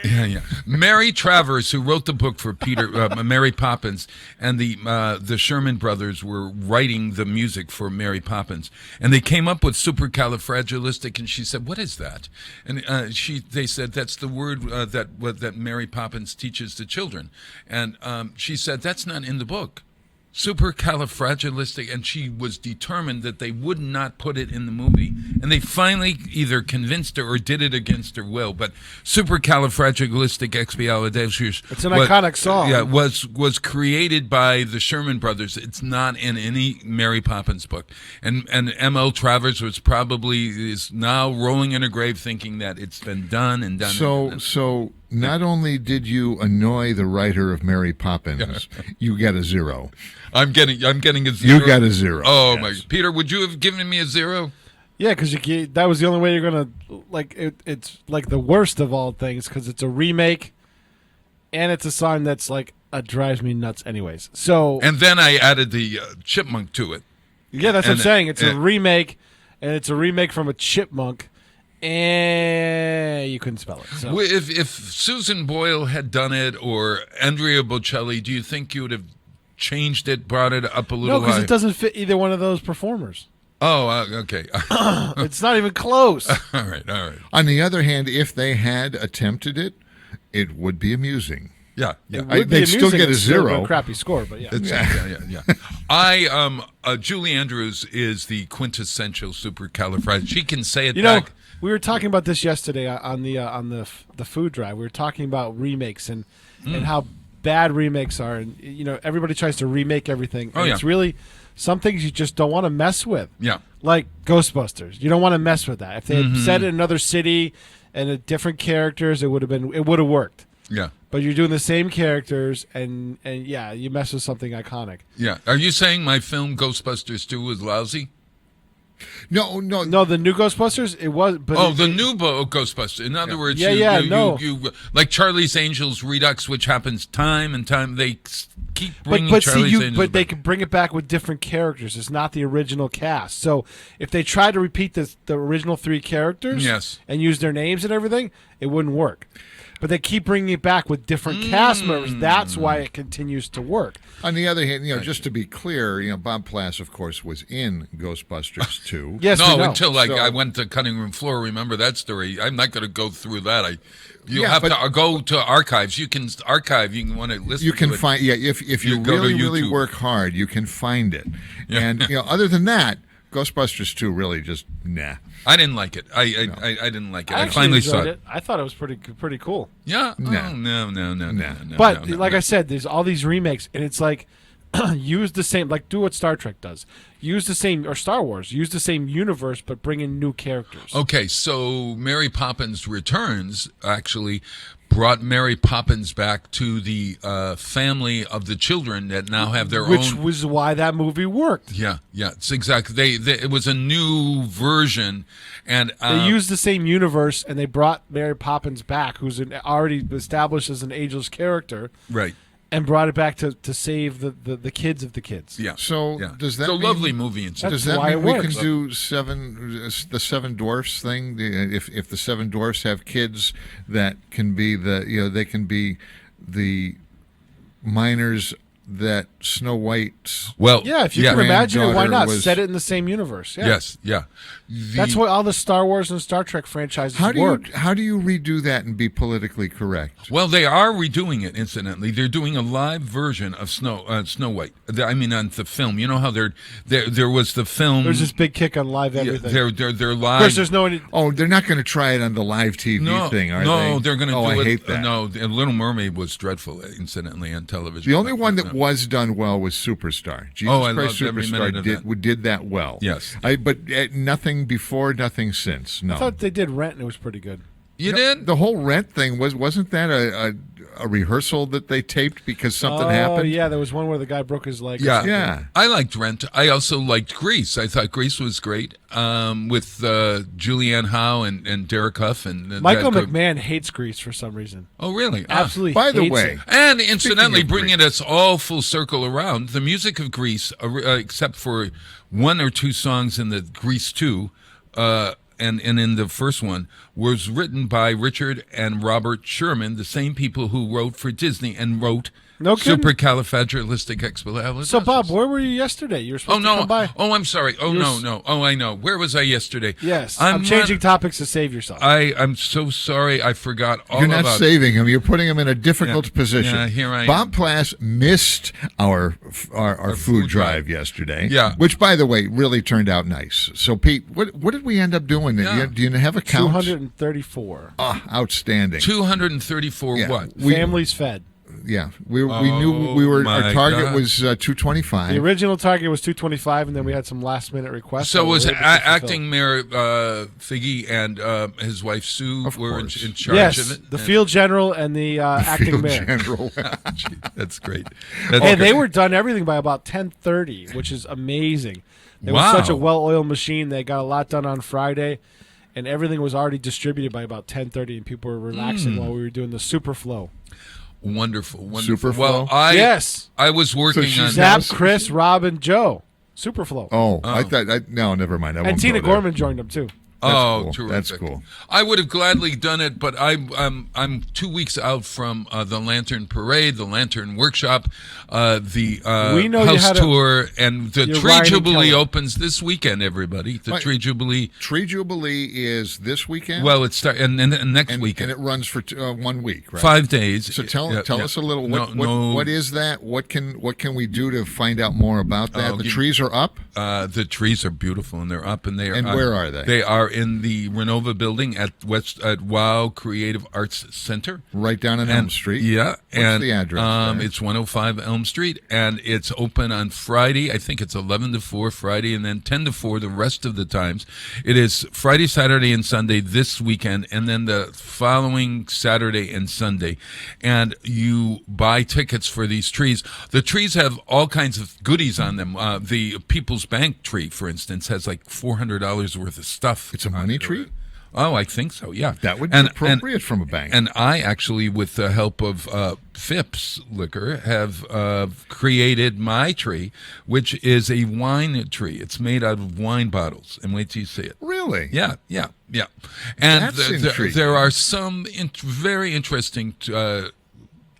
Yeah. Mary Travers, who wrote the book for Mary Poppins, and the Sherman brothers were writing the music for Mary Poppins, and they came up with supercalifragilistic, and she said, "What is that?" And they said, "That's the word that Mary Poppins teaches the children," and she said, "That's not in the book." Supercalifragilistic, and she was determined that they would not put it in the movie, and they finally either convinced her or did it against her will. But supercalifragilisticexpialidocious, It's an iconic song. Yeah, was created by the Sherman brothers. It's not in any Mary Poppins book, and M.L. Travers is now rolling in her grave, thinking that it's been done and done. So not only did you annoy the writer of Mary Poppins, you get a zero. I'm getting a zero. You got a zero. Oh Yes. my! Peter, would you have given me a zero? Yeah, because that was the only way you're gonna like it. It's like the worst of all things because it's a remake, and it's a song that's like drives me nuts, anyways. So And then I added the chipmunk to it. yeah, that's what I'm and- saying. It's a and- remake, and it's a remake from a chipmunk, and you couldn't spell it. So. If Susan Boyle had done it or Andrea Bocelli, do you think you would have changed it, brought it up a No, little because high? it doesn't fit either one of those performers. Oh, okay. It's not even close. All right. On the other hand, if they had attempted it, it would be amusing. Yeah. It would be they'd still amusing. get a It's still zero. a crappy score, but yeah. Yeah. Julie Andrews is the quintessential supercalifragilistic. She can say it You know, back. we were talking about this yesterday on the food drive. We were talking about remakes and how bad remakes are, and everybody tries to remake everything. Oh, and yeah. It's really some things you just don't want to mess with. Yeah. Like Ghostbusters, you don't want to mess with that. If they had set it in another city and different characters, it would have worked. Yeah. But you're doing the same characters, and yeah, you mess with something iconic. Yeah. Are you saying my film Ghostbusters 2 was lousy? No. No, the new Ghostbusters, it was. But The new Ghostbusters. In other words, Yeah, you like Charlie's Angels Redux, which happens time and time. They keep bringing but Charlie's Angels but they back. can bring it back with different characters. It's not the original cast. So if they try to repeat the original three characters, Yes. and use their names and everything, it wouldn't work. But they keep bringing it back with different cast members. That's why it continues to work. On the other hand, just to be clear, Bob Plass, of course, was in Ghostbusters 2. Yes, we No, know. until So- I went to Cutting Room Floor. Remember that story? I'm not going to go through that. You Yeah, have but- to go to archives. You can archive. You can want to listen. You can to it. find, if you You go to really YouTube. work hard, you can find it. And other than that, Ghostbusters 2 really just nah. I didn't like it. I didn't like it. I actually finally enjoyed saw it. I thought it was pretty cool. Yeah. Nah. Oh, no. But no, like no. I said, there's all these remakes, and it's like use the same, like do what Star Trek does. Use the same, or Star Wars. Use the same universe, but bring in new characters. Okay, so Mary Poppins Returns actually brought Mary Poppins back to the family of the children that now have their Which own. was why that movie worked. Yeah, it's exactly. It was a new version, and They used the same universe, and they brought Mary Poppins back, who's already established as an ageless character, right. and brought it back to save the kids of the kids. Yeah. So yeah. does that it's a mean- lovely movie and stuff. Does That's that why mean it we works. can do the seven dwarfs thing? If the seven dwarfs have kids that can be they can be the minors that Snow White's Well, Yeah, if you can imagine it, why granddaughter not was- set it in the same universe? Yeah. Yes, yeah. That's why all the Star Wars and Star Trek franchises how do work. you redo that and be politically correct? Well, they are redoing it. Incidentally, they're doing a live version of Snow White. I mean, on the film. You know how there was the film. There's this big kick on live Yeah, everything. they're of live. course, there's no. Oh, they're not going to try it on the live TV thing, are they? No, they're going to oh, do I it. hate that. No, Little Mermaid was dreadful, incidentally, on television. The only one that was done well was Superstar. Jesus I Christ loved every minute of Superstar did that well. Yes. But nothing before, nothing since. No. I thought they did Rent and it was pretty good. You did? The whole Rent thing wasn't that a rehearsal that they taped because something Oh happened? yeah, there was one where the guy broke his leg. or Yeah. something. Yeah. I liked Rent. I also liked Grease. I thought Grease was great with Julianne Howe and Derek Huff. And Michael that group. McMahon hates Grease for some reason. Oh, really? Absolutely. By the hates way, it. And incidentally, of bringing Grease. us all full circle around, the music of Grease, except for one or two songs in the Grease 2, and in the first one, was written by Richard and Robert Sherman, the same people who wrote for Disney and wrote No kidding? Supercalifragilisticexpialidocious. So Bob, where were you yesterday? You were Oh supposed to no! come by. Oh, I'm sorry. Oh You're no, s- no. Oh, I know. Where was I yesterday? Yes, I'm changing topics to save yourself. I'm so sorry. I forgot all You're not about. saving him. You're putting him in a difficult Yeah. position. Yeah, here I Bob am. Plass missed our food drive yesterday. Yeah. Which, by the way, really turned out nice. So, Pete, what did we end up doing? Yeah. Do you have a count? 234 Ah, outstanding. 234. Yeah. What? families fed. Yeah, we knew we were. my Our target God. was 225. The original target was 225, and then we had some last minute requests. So that we was were able to fulfill. acting mayor Figgy and his wife Sue Of were in course. charge Yes, of it? the And- field general and the acting Field mayor. General. Gee, that's great. That's And they great. were done everything by about 10:30, which is amazing. It Wow. was such a well-oiled machine. They got a lot done on Friday, and everything was already distributed by about 10:30, and people were relaxing while we were doing the super flow. wonderful. Superflow? Well, Yes. I was working she's on now- Zap, Chris, Rob, and Joe. Superflow. Oh, I thought. No, never mind. I and won't Tina go there. Gorman joined them, too. Oh, cool. terrific. That's cool. I would have gladly done it, but I'm 2 weeks out from the Lantern Parade, the Lantern Workshop, the We know you house had a- tour, and the You're Tree Ryan and Jubilee Kelly. opens this weekend. Everybody, the Right. Tree Jubilee. Tree Jubilee is this weekend. Well, it's and next and weekend, it runs for 1 week, right? 5 days. So tell Yeah, yeah. us a little. No, What is that? What can we do to find out more about that? The trees are up. The trees are beautiful, and they're up, and they are. And where are they? They are in the Renova building at Wow Creative Arts Center. Right down on Elm Street. Yeah. What's the address there? It's 105 Elm Street, and it's open on Friday. I think it's 11 to 4 Friday, and then 10 to 4 the rest of the times. It is Friday, Saturday, and Sunday this weekend, and then the following Saturday and Sunday. And you buy tickets for these trees. The trees have all kinds of goodies on them. The People's Bank tree, for instance, has like $400 worth of stuff. It's a money tree? Oh, I think so. Yeah, That would be appropriate from a bank. And I actually, with the help of Phipps Liquor, have created my tree, which is a wine tree. It's made out of wine bottles. And wait till you see it. Really? Yeah. And That's intriguing. there are some very interesting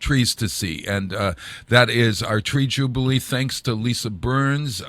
trees to see, and that is our Tree Jubilee. Thanks to Lisa Burns,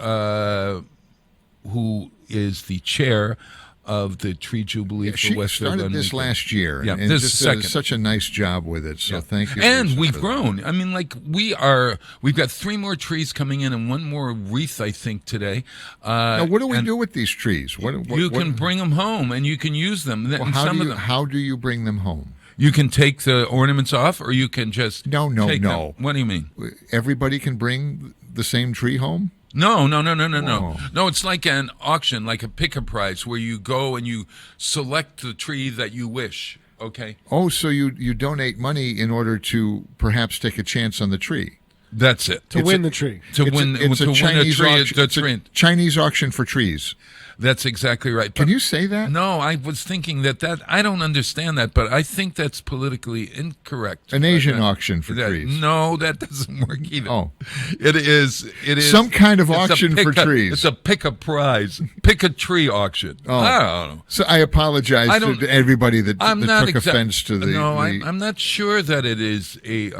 who is the chair of the Tree Jubilee for She Westfield. started this Unweekly. last year. Yeah, and this just second. did such a nice job with it. So thank you. And Lisa, we've for that. grown. I mean, like we've got 3 more trees coming in and 1 more wreath, I think, today. Now, what do we and do with these trees? What You can bring them home and you can use them. Well, And some of them, how do you bring them home? you can take the ornaments off, or you can just No. take them. What do you mean? Everybody can bring the same tree home? No. Whoa. No, it's like an auction, like a pick-a prize, where you go and you select the tree that you wish. Okay, Oh, so you donate money in order to perhaps take a chance on the tree. that's it. To win the tree. To It's win, a, it's to a win Chinese a tree, auction. the It's a tree. Chinese auction for trees. That's exactly right. Can But- you say that? No, I was thinking that I don't understand that, but I think that's politically incorrect. An Asian But, auction for trees. No, that doesn't work either. Oh. It is Some kind of it's a auction for trees. It's a pick a prize, pick a tree auction. Oh. I don't know. So I apologize I don't- to everybody that I'm not took offense to the. No, the I'm not sure that it is a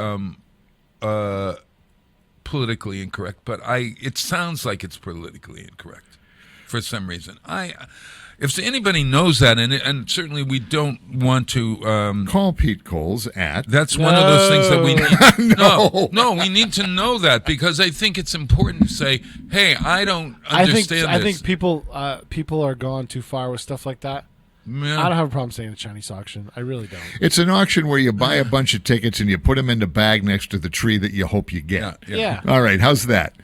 politically incorrect, but it sounds like it's politically incorrect for some reason. If anybody knows that, and certainly we don't want to call Pete Coles at. That's one of those things that we need. No, we need to know that, because I think it's important to say, "Hey, I don't understand I this." think people are gone too far with stuff like that. Yeah. I don't have a problem saying a Chinese auction. I really don't. It's an auction where you buy a bunch of tickets and you put them in the bag next to the tree that you hope you get. Yeah. All right, how's that?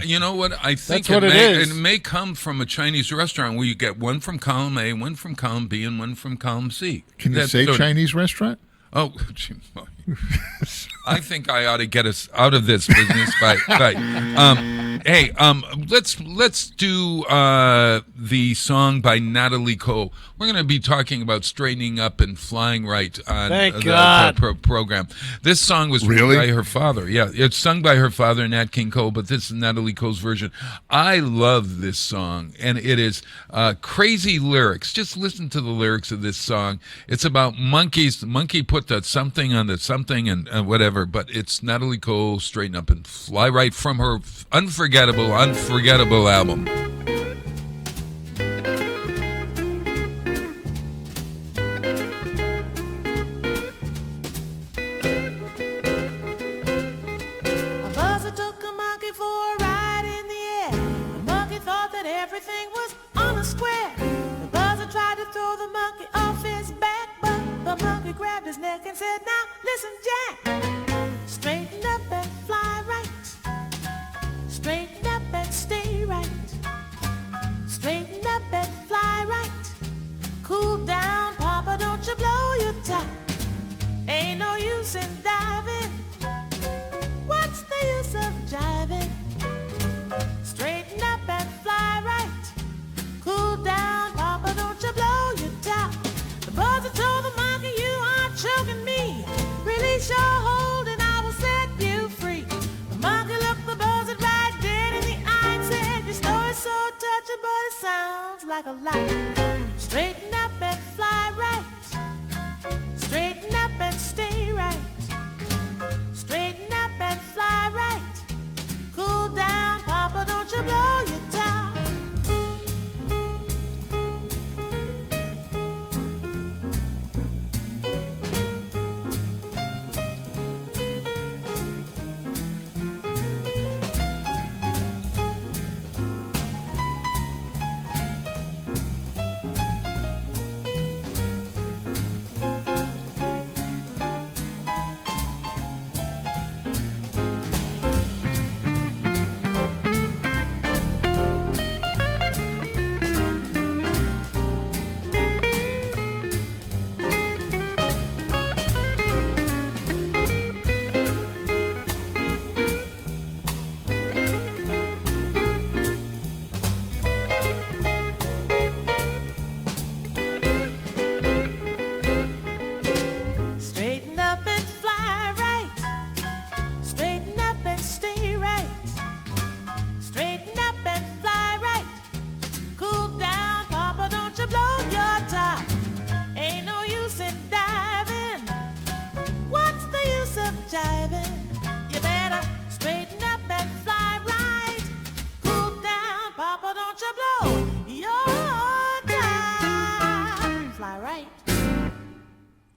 You know what? I think That's what it is. It may come from a Chinese restaurant where you get one from column A, one from column B, and one from column C. Can you say Chinese restaurant? Oh, I think I ought to get us out of this business. Hey, let's do the song by Natalie Cole. We're going to be talking about straightening up and flying right on the program. This song was written by her father. Yeah, it's sung by her father, Nat King Cole, but this is Natalie Cole's version. I love this song, and it is crazy lyrics. Just listen to the lyrics of this song. It's about monkeys. The monkey put the something on the something and whatever, but it's Natalie Cole, Straighten Up and Fly Right, from her unforgettable album. A buzzer took a monkey for a ride in the air. The monkey thought that everything was on a square. The buzzer tried to throw the monkey off his back, but the monkey grabbed his neck and said, "Now listen, Jack, straighten up and fly right. Straighten up and stay right. Straighten up and fly right. Cool down, Papa, don't you blow your top. Ain't no use in diving. What's the use of jiving? Straighten up and fly right. Cool down, Papa, don't you blow your top." The buzzer told the monkey, "You are choking me. Release your hold and I will set you free." The monkey looked the buzzard right dead in the eye and said, "Your story's so touching, but it sounds like a lie. Straighten up and fly right. Straighten up and stay right. Straighten up and fly right. Cool down, Papa, don't you blow your top." Straighten up and fly right. Straighten up and stay right. Straighten up and fly right. Cool down, Papa, don't you blow your top. Ain't no use in diving. What's the use of jiving? You better straighten up and fly right. Cool down, Papa, don't you blow your top. Fly right.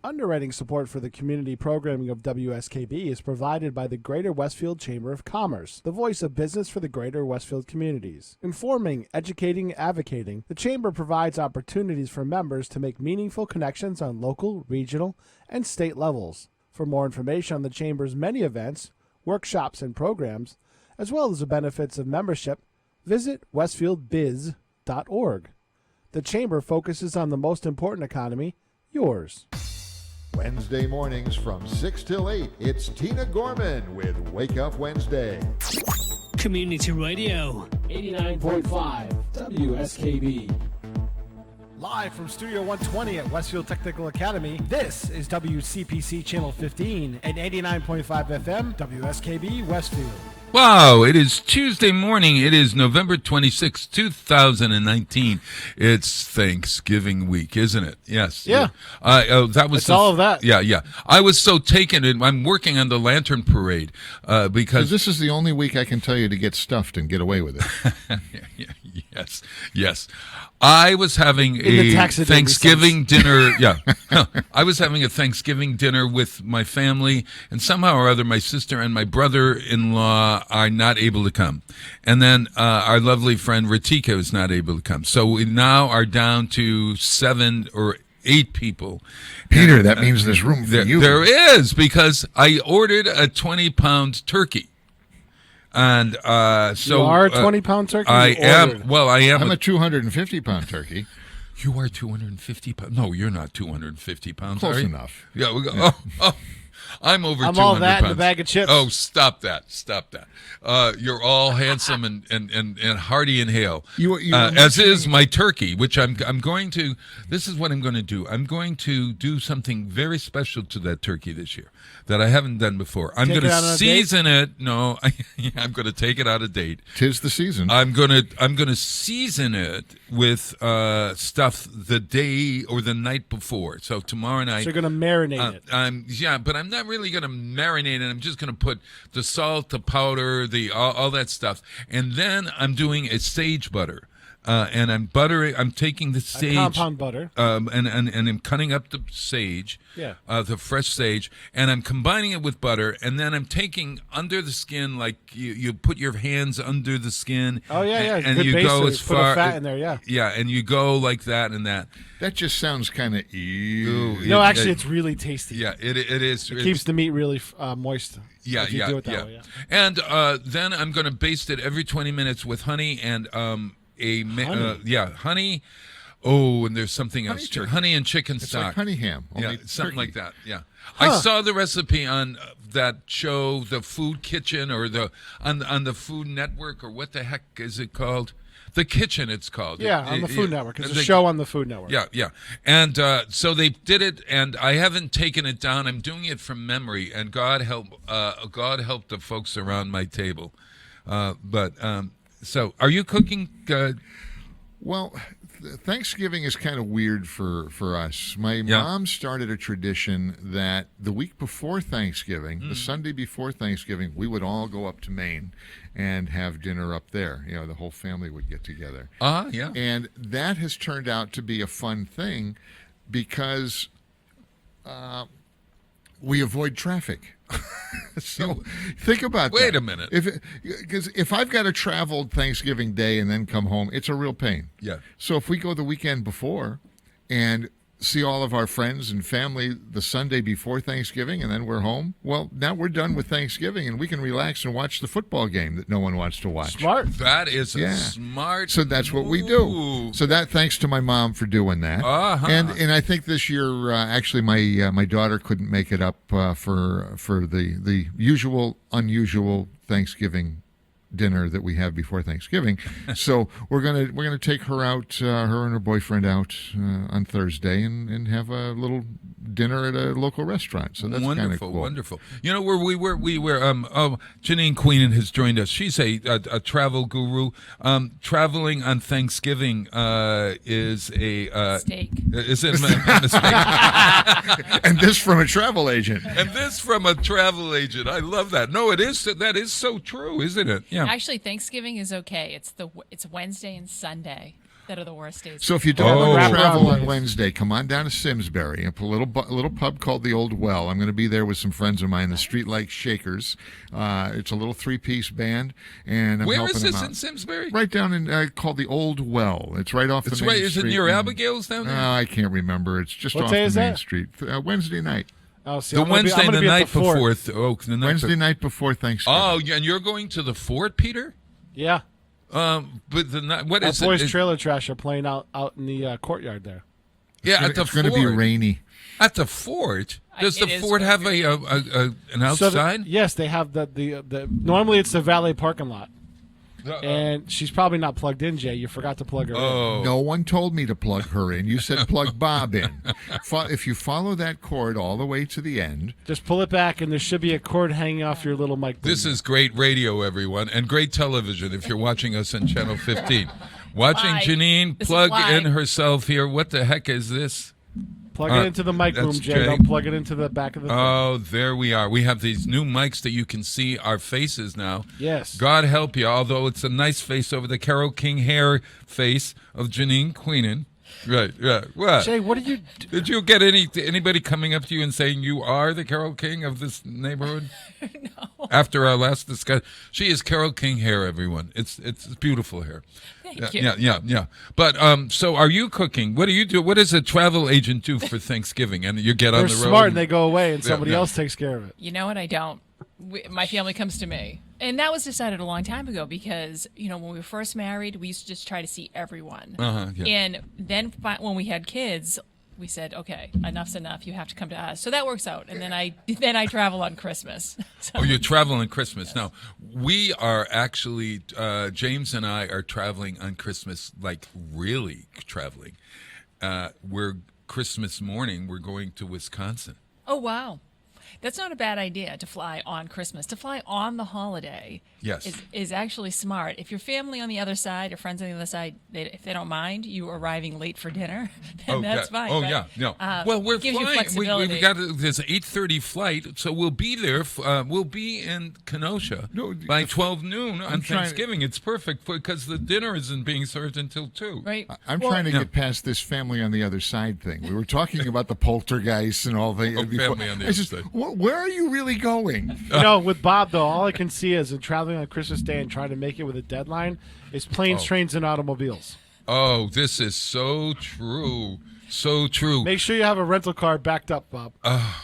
Underwriting support for the community programming of WSKB is provided by the Greater Westfield Chamber of Commerce, the voice of business for the Greater Westfield communities. Informing, educating, advocating, the Chamber provides opportunities for members to make meaningful connections on local, regional, and state levels. For more information on the Chamber's many events, workshops, and programs, as well as the benefits of membership, visit westfieldbiz.org. The Chamber focuses on the most important economy, yours. Wednesday mornings from 6 till 8, it's Tina Gorman with Wake Up Wednesday. Community Radio. 89.5 WSKB. Live from Studio 120 at Westfield Technical Academy, this is WCPC Channel 15 and 89.5 FM, WSKB Westfield. Wow, it is Tuesday morning. It is November 26, 2019. It's Thanksgiving week, isn't it? Yes. Yeah. That was It's all of that. Yeah. I was so taken. I'm working on the Lantern Parade because This is the only week I can tell you to get stuffed and get away with it. Yes. I was having the a taxidermy Thanksgiving dinner. Yeah. I was having a Thanksgiving dinner with my family, and somehow or other, my sister and my brother-in-law are not able to come. And then our lovely friend Ratika is not able to come. So we now are down to 7 or 8 people. Peter, And, that means there's room for you. There is, because I ordered a 20-pound turkey. And so You are a 20-pound turkey? I You am. ordered. Well, I am. I'm a 250-pound turkey. You are 250 pounds. No, you're not 250 pounds. Close are you? enough. Yeah. I'm over I'm 200 all that pounds. in a bag of chips. Oh, stop that. You're all handsome and hearty and hale. You were as is mentioning- my turkey, which I'm going to. This is what I'm going to do. I'm going to do something very special to that turkey this year that I haven't done before. I'm Take going it to out on a season it. No, I'm going to take it out of date. 'Tis the season. I'm gonna season it with stuff the day or the night before. So tomorrow night, So you're going to marinate it. but I'm not really gonna marinate it. I'm just gonna put the salt, the powder, all that stuff, and then I'm doing a sage butter. And I'm buttering. I'm taking the sage, compound butter. and I'm cutting up the sage, Yeah. The fresh sage, and I'm combining it with butter, and then I'm taking under the skin, like you put your hands under the skin. Oh, yeah. and Good you base go to as put far. a fat in there, yeah. Yeah, and you go like that and that. That just sounds kind of ew. No, actually, it's really tasty. Yeah, it is. It keeps the meat really moist. Yeah, if you do it that way, yeah. And then I'm going to baste it every 20 minutes with honey and honey. Oh, and there's something else too. turkey. Honey and chicken It's stock. like honey ham. Yeah, Only something turkey. like that. Yeah, I saw the recipe on that show, the Food Kitchen, or on the Food Network, or what the heck is it called? The Kitchen, it's called. Yeah, on the Food Network. It's a They- show on the Food Network. Yeah. And so they did it, and I haven't taken it down. I'm doing it from memory, and God help the folks around my table. So are you cooking? Well, Thanksgiving is kind of weird for us. My mom started a tradition that the week before Thanksgiving, the Sunday before Thanksgiving, we would all go up to Maine and have dinner up there. You know, the whole family would get together. Yeah. And that has turned out to be a fun thing because we avoid traffic. So think about that. Wait a minute. Because if I've got to travel Thanksgiving Day and then come home, it's a real pain. Yeah. So if we go the weekend before and see all of our friends and family the Sunday before Thanksgiving and then we're home, well, now we're done with Thanksgiving and we can relax and watch the football game that no one wants to watch. Smart. That is Yeah. a smart. So that's what we do. So that thanks to my mom for doing that. Uh-huh. And I think this year actually my daughter couldn't make it up for the usual unusual Thanksgiving dinner that we have before Thanksgiving. So we're gonna take her out, her and her boyfriend out on Thursday and have a little dinner at a local restaurant. So that's kind of cool. Wonderful. You know where we were Janine Queenan has joined us. She's a travel guru. Traveling on Thanksgiving is a Steak. Is it a mistake? And this from a travel agent. And this from a travel agent. I love that. No, it is. That is so true, isn't it? Yeah. Actually, Thanksgiving is okay. It's Wednesday and Sunday that are the worst days. So if you don't want to Wrap travel around on Wednesday, come on down to Simsbury, a little pub called the Old Well. I'm going to be there with some friends of mine, the Streetlight Shakers. It's a little 3-piece band, and I'm Where helping is them this out. in Simsbury? Right down in called the Old Well. It's right off It's the main right. Is it street. near Abigail's down there? I can't remember. It's just What off day the is main that? street. Wednesday night. Oh, see, The I'm gonna be- Wednesday I'm gonna the be at night fort. before. The night Wednesday night before Thanksgiving. Oh, yeah, and you're going to the fort, Peter? Yeah. But the night. What Our is boys it? Trailer Trash are playing out in the courtyard there. Yeah, at the It's fort. going to be rainy. At the fort. Does the It is fort have going an So outside? yes, they have the normally it's the valet parking lot. and she's probably not plugged in, Jay. You forgot to plug her in. No one told me to plug her in. You said plug Bob in. If you follow that cord all the way to the end. Just pull it back, and there should be a cord hanging off your little mic. This is great radio, everyone, and great television if you're watching us on Channel 15. Watching Janine plug in herself here. What the heck is this? Plug it into the mic boom, Jay. Don't plug it into the back of the thing. Oh, there we are. We have these new mics that you can see our faces now. Yes. God help you, although it's a nice face over the Carole King hair face of Janine Queenan. Right. What? Jay, what are you... Did you get anybody coming up to you and saying you are the Carole King of this neighborhood? No. After our last discussion. She is Carole King hair, everyone. It's beautiful hair. Thank you. Yeah. But so are you cooking? What do you do? What does a travel agent do for Thanksgiving? And you get on the road. They're smart and they go away and somebody else takes care of it. You know what? I don't. My family comes to me. And that was decided a long time ago because, when we were first married, we used to just try to see everyone. Yeah. And then when we had kids, we said, okay, enough's enough. You have to come to us. So that works out. And then I travel on Christmas. So. Oh, you're traveling Christmas. Yes. Now, we are actually, James and I are traveling on Christmas, like really traveling. We're Christmas morning, we're going to Wisconsin. Oh, wow. That's not a bad idea to fly on Christmas. To fly on the holiday is actually smart. If your family on the other side, your friends on the other side, if they don't mind you arriving late for dinner, then that's fine. Oh, but, yeah. No. Well, we're gives flying. You flexibility. We got there's an 8:30 flight, so we'll be there. We'll be in Kenosha by 12 noon on Thanksgiving. It's perfect because the dinner isn't being served until 2. Right. I'm trying to get past this family on the other side thing. We were talking about the poltergeists and all the family on the other side. Where are you really going? With Bob, though, all I can see is in traveling on Christmas Day and trying to make it with a deadline is planes, trains, and automobiles. Oh, this is so true. So true. Make sure you have a rental car backed up, Bob.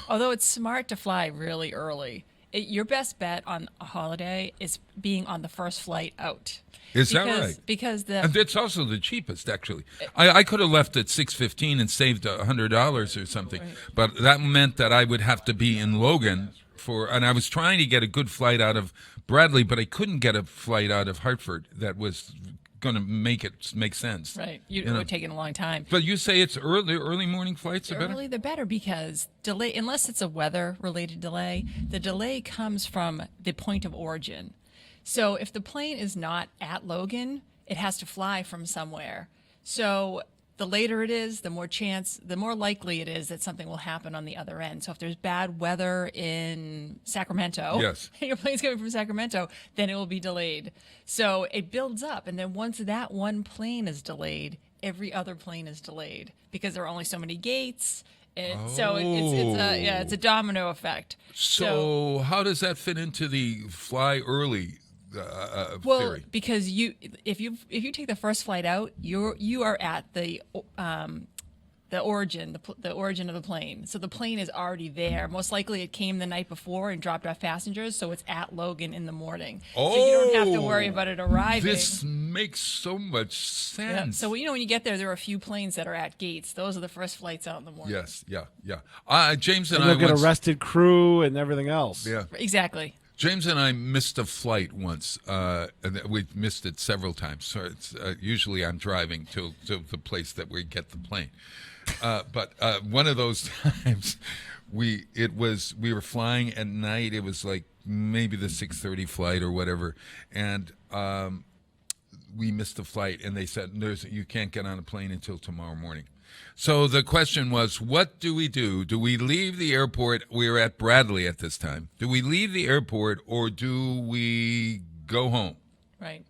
Although it's smart to fly really early. Your best bet on a holiday is being on the first flight out. Is that right? Because and it's also the cheapest, actually. I could have left at 6:15 and saved $100 or something, but that meant that I would have to be in Logan and I was trying to get a good flight out of Bradley, but I couldn't get a flight out of Hartford that was going to make sense. Right. It would take a long time. But you say it's early morning flights are better? Early, they're better because delay, unless it's a weather-related delay, the delay comes from the point of origin. So if the plane is not at Logan, it has to fly from somewhere. So the later it is, the more likely it is that something will happen on the other end. So if there's bad weather in Sacramento, your plane's coming from Sacramento, then it will be delayed. So it builds up, and then once that one plane is delayed, every other plane is delayed because there are only so many gates. So it's a domino effect. So how does that fit into the fly early? Theory. Because if you take the first flight out, you are at the origin of the plane. So the plane is already there. Most likely, it came the night before and dropped off passengers, so it's at Logan in the morning. So you don't have to worry about it arriving. This makes so much sense. Yeah. So when you get there are a few planes that are at gates. Those are the first flights out in the morning. Yes, yeah. James and you'll get arrested crew and everything else. Yeah, exactly. James and I missed a flight once, and we've missed it several times. So it's usually I'm driving to the place that we get the plane. But one of those times, we were flying at night. It was like maybe the 6:30 flight or whatever, and we missed the flight. And they said, "You can't get on a plane until tomorrow morning." So the question was, what do we do? Do we leave the airport? We were at Bradley at this time. Do we leave the airport or do we go home? Right.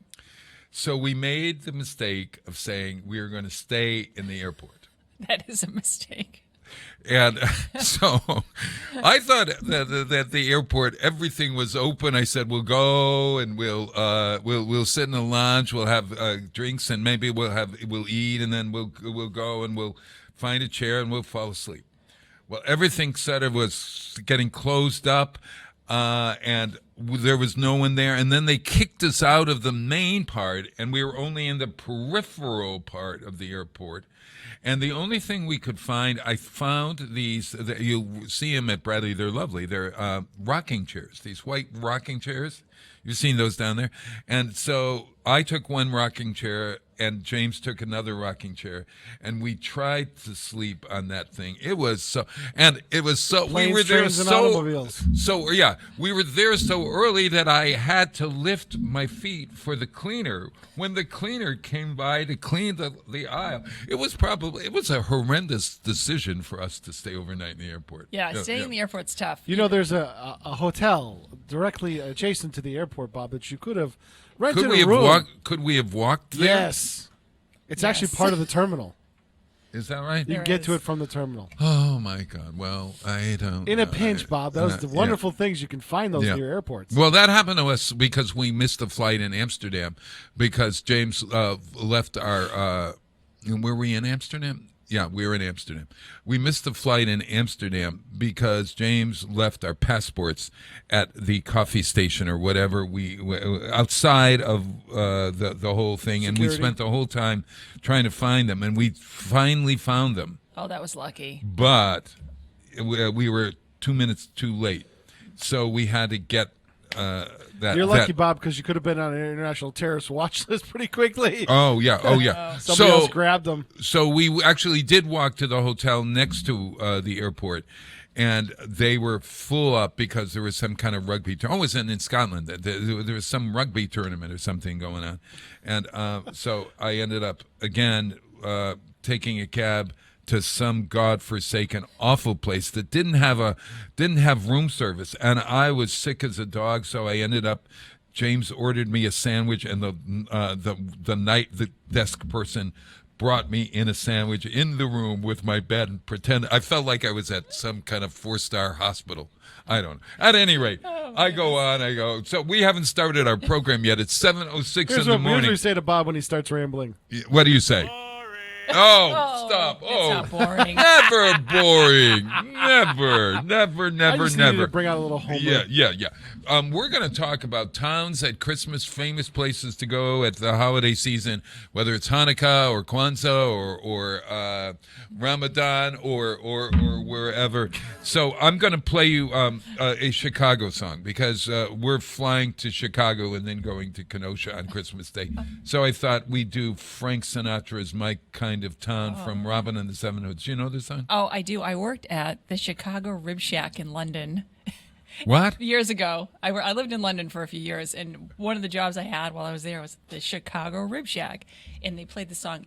So we made the mistake of saying we are going to stay in the airport. That is a mistake. And so I thought that the airport, everything was open. I said, we'll go and we'll sit in the lounge. We'll have drinks and maybe we'll eat and then we'll go and we'll find a chair and we'll fall asleep. Well, everything sort of was getting closed up and there was no one there. And then they kicked us out of the main part and we were only in the peripheral part of the airport. And the only thing we could find, I found these, you'll see them at Bradley, they're lovely. They're rocking chairs, these white rocking chairs. You've seen those down there. And so I took one rocking chair and James took another rocking chair, and we tried to sleep on that thing. It was so, Planes, we were there trains, and so, automobiles. so yeah, we were there so early that I had to lift my feet for the cleaner. When the cleaner came by to clean the aisle, it was a horrendous decision for us to stay overnight in the airport. Yeah, staying in the airport's tough. You know, there's a hotel directly adjacent to the airport, Bob, that you could have rented Could we a room. Could we have walked there? Yes. It's actually part of the terminal. Is that right? You can get to it from the terminal. Oh my God! Well, I don't. In a pinch, Bob. Those the wonderful things you can find those near airports. Well, that happened to us because we missed the flight in Amsterdam because James left our. Were we in Amsterdam? Yeah, we were in Amsterdam. We missed the flight in Amsterdam because James left our passports at the coffee station or whatever. We outside of the whole thing, Security. and we spent the whole time trying to find them, and we finally found them. Oh, that was lucky. But we were 2 minutes too late, so we had to get that. You're lucky, Bob, because you could have been on an international terrorist watch list pretty quickly. Oh yeah. Somebody else grabbed them. So we actually did walk to the hotel next to the airport, and they were full up because there was some kind of rugby. It was in Scotland. There was some rugby tournament or something going on, and so I ended up again taking a cab to some godforsaken awful place that didn't have room service, and I was sick as a dog, so I ended up. James ordered me a sandwich, and the desk person brought me in a sandwich in the room with my bed and I felt like I was at some kind of 4-star hospital. I don't know. At any rate, I go. So we haven't started our program yet. It's 7:06 in the Here's morning. what we say to Bob when he starts rambling. What do you say? Oh, stop. It's not boring. Never boring. Never. I just needed to bring out a little homework. Yeah. We're going to talk about towns at Christmas, famous places to go at the holiday season, whether it's Hanukkah or Kwanzaa or Ramadan or wherever. So I'm going to play you a Chicago song because we're flying to Chicago and then going to Kenosha on Christmas Day. So I thought we'd do Frank Sinatra's My Kind of Town from Robin and the Seven Hoods. Do you know this song? Oh, I do. I worked at the Chicago Rib Shack in London. What? Years ago. I lived in London for a few years, and one of the jobs I had while I was there was the Chicago Rib Shack, and they played the song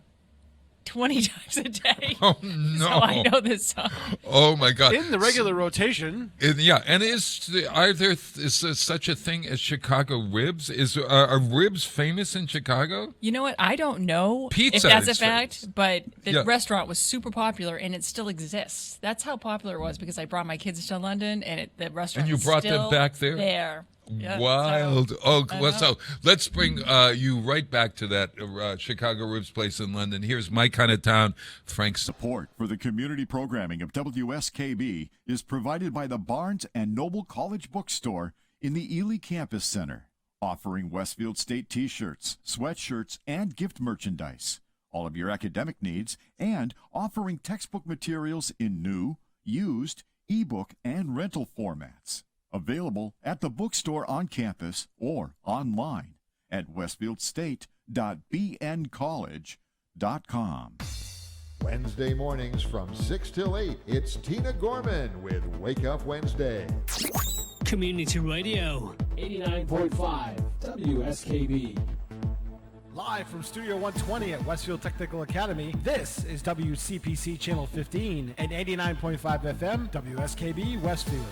20 times a day. Oh, no. So I know this song. Oh, my God. In the regular rotation. And is there such a thing as Chicago ribs? Are ribs famous in Chicago? You know what? I don't know Pizza if that's a is fact, famous. but the Yeah. restaurant was super popular, and it still exists. That's how popular it was because I brought my kids to London, and the restaurant And you is brought them still back there? Yeah, Wild. I know. So let's bring you right back to that Chicago ribs place in London. Here's My Kind of Town, Frank. Support for the community programming of WSKB is provided by the Barnes & Noble College Bookstore in the Ely Campus Center, offering Westfield State t-shirts, sweatshirts, and gift merchandise, all of your academic needs, and offering textbook materials in new, used, ebook, and rental formats. Available at the bookstore on campus or online at westfieldstate.bncollege.com. Wednesday mornings from 6 till 8, it's Tina Gorman with Wake Up Wednesday. Community Radio. 89.5 WSKB. Live from Studio 120 at Westfield Technical Academy, this is WCPC Channel 15 and 89.5 FM, WSKB Westfield.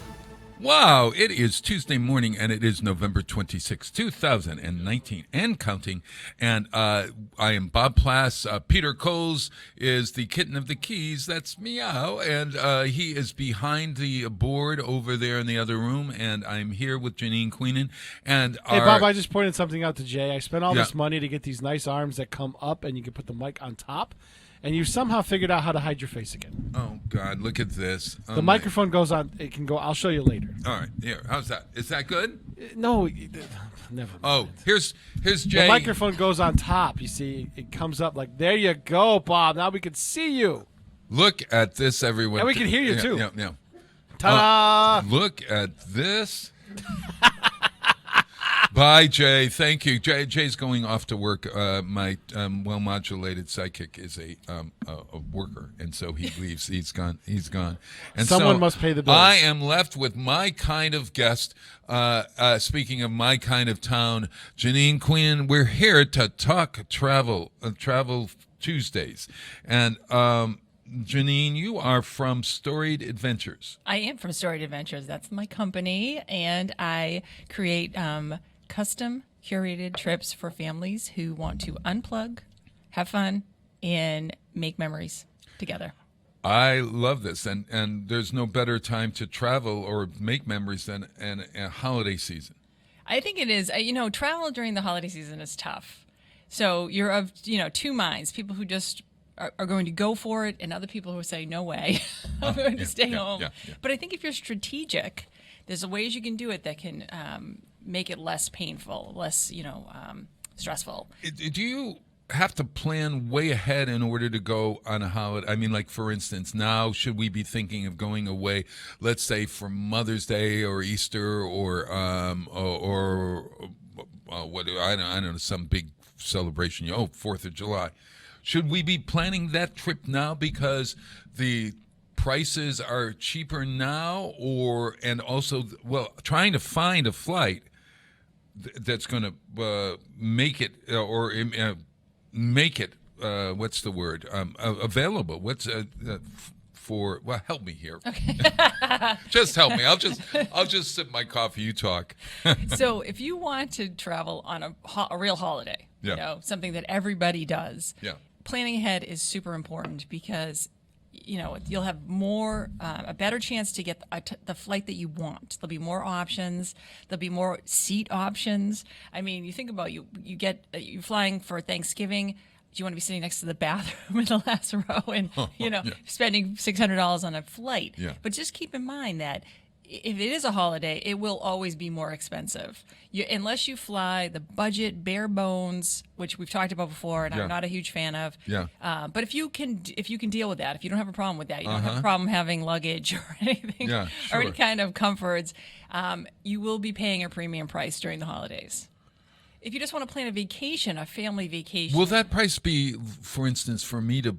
Wow, it is Tuesday morning, and it is November 26, 2019, and counting. And I am Bob Plass. Peter Coles is the kitten of the keys. That's Meow. And he is behind the board over there in the other room. And I'm here with Janine Queenan. And Hey, Bob, I just pointed something out to Jay. I spent all this money to get these nice arms that come up, and you can put the mic on top. And you somehow figured out how to hide your face again. Oh, God, look at this. The microphone goes on. It can go. I'll show you later. All right, here. How's that? Is that good? No, never mind. Oh, here's Jay. The microphone goes on top. You see, it comes up like, there you go, Bob. Now we can see you. Look at this, everyone. And we can hear you, too. Yeah. Ta-da! Look at this. Bye, Jay. Thank you. Jay's going off to work. My well-modulated psychic is a worker, and so he leaves. He's gone. And Someone must pay the bills. I am left with my kind of guest. Speaking of my kind of town, Janine Quinn, we're here to talk travel Tuesdays. And Janine, you are from Storied Adventures. I am from Storied Adventures. That's my company, and I create custom curated trips for families who want to unplug, have fun, and make memories together. I love this, and there's no better time to travel or make memories than a holiday season. I think it is. Travel during the holiday season is tough. So you're of two minds: people who just are going to go for it, and other people who say, "No way, I'm going to stay home." Yeah. But I think if you're strategic, there's ways you can do it that can make it less painful, less stressful. Do you have to plan way ahead in order to go on a holiday? I mean, like, for instance, now should we be thinking of going away, let's say for Mother's Day or Easter or what I don't know, some big celebration, 4th of July. Should we be planning that trip now because the prices are cheaper now, and also trying to find a flight that's going to make it what's the word, available? What's for? Well, help me here. Okay. Just help me. I'll just sip my coffee. You talk. So if you want to travel on a real holiday, something that everybody does, planning ahead is super important because you'll have a better chance to get the flight that you want. There'll be more options. There'll be more seat options. I mean, you think about you're flying for Thanksgiving. Do you want to be sitting next to the bathroom in the last row and spending $600 on a flight? Yeah. But just keep in mind that if it is a holiday, it will always be more expensive. Unless you fly the budget, bare bones, which we've talked about before, and I'm not a huge fan of. Yeah. But if you can deal with that, if you don't have a problem with that, you don't have a problem having luggage or anything, or any kind of comforts, you will be paying a premium price during the holidays. If you just want to plan a vacation, a family vacation. Will that price be, for instance, for me to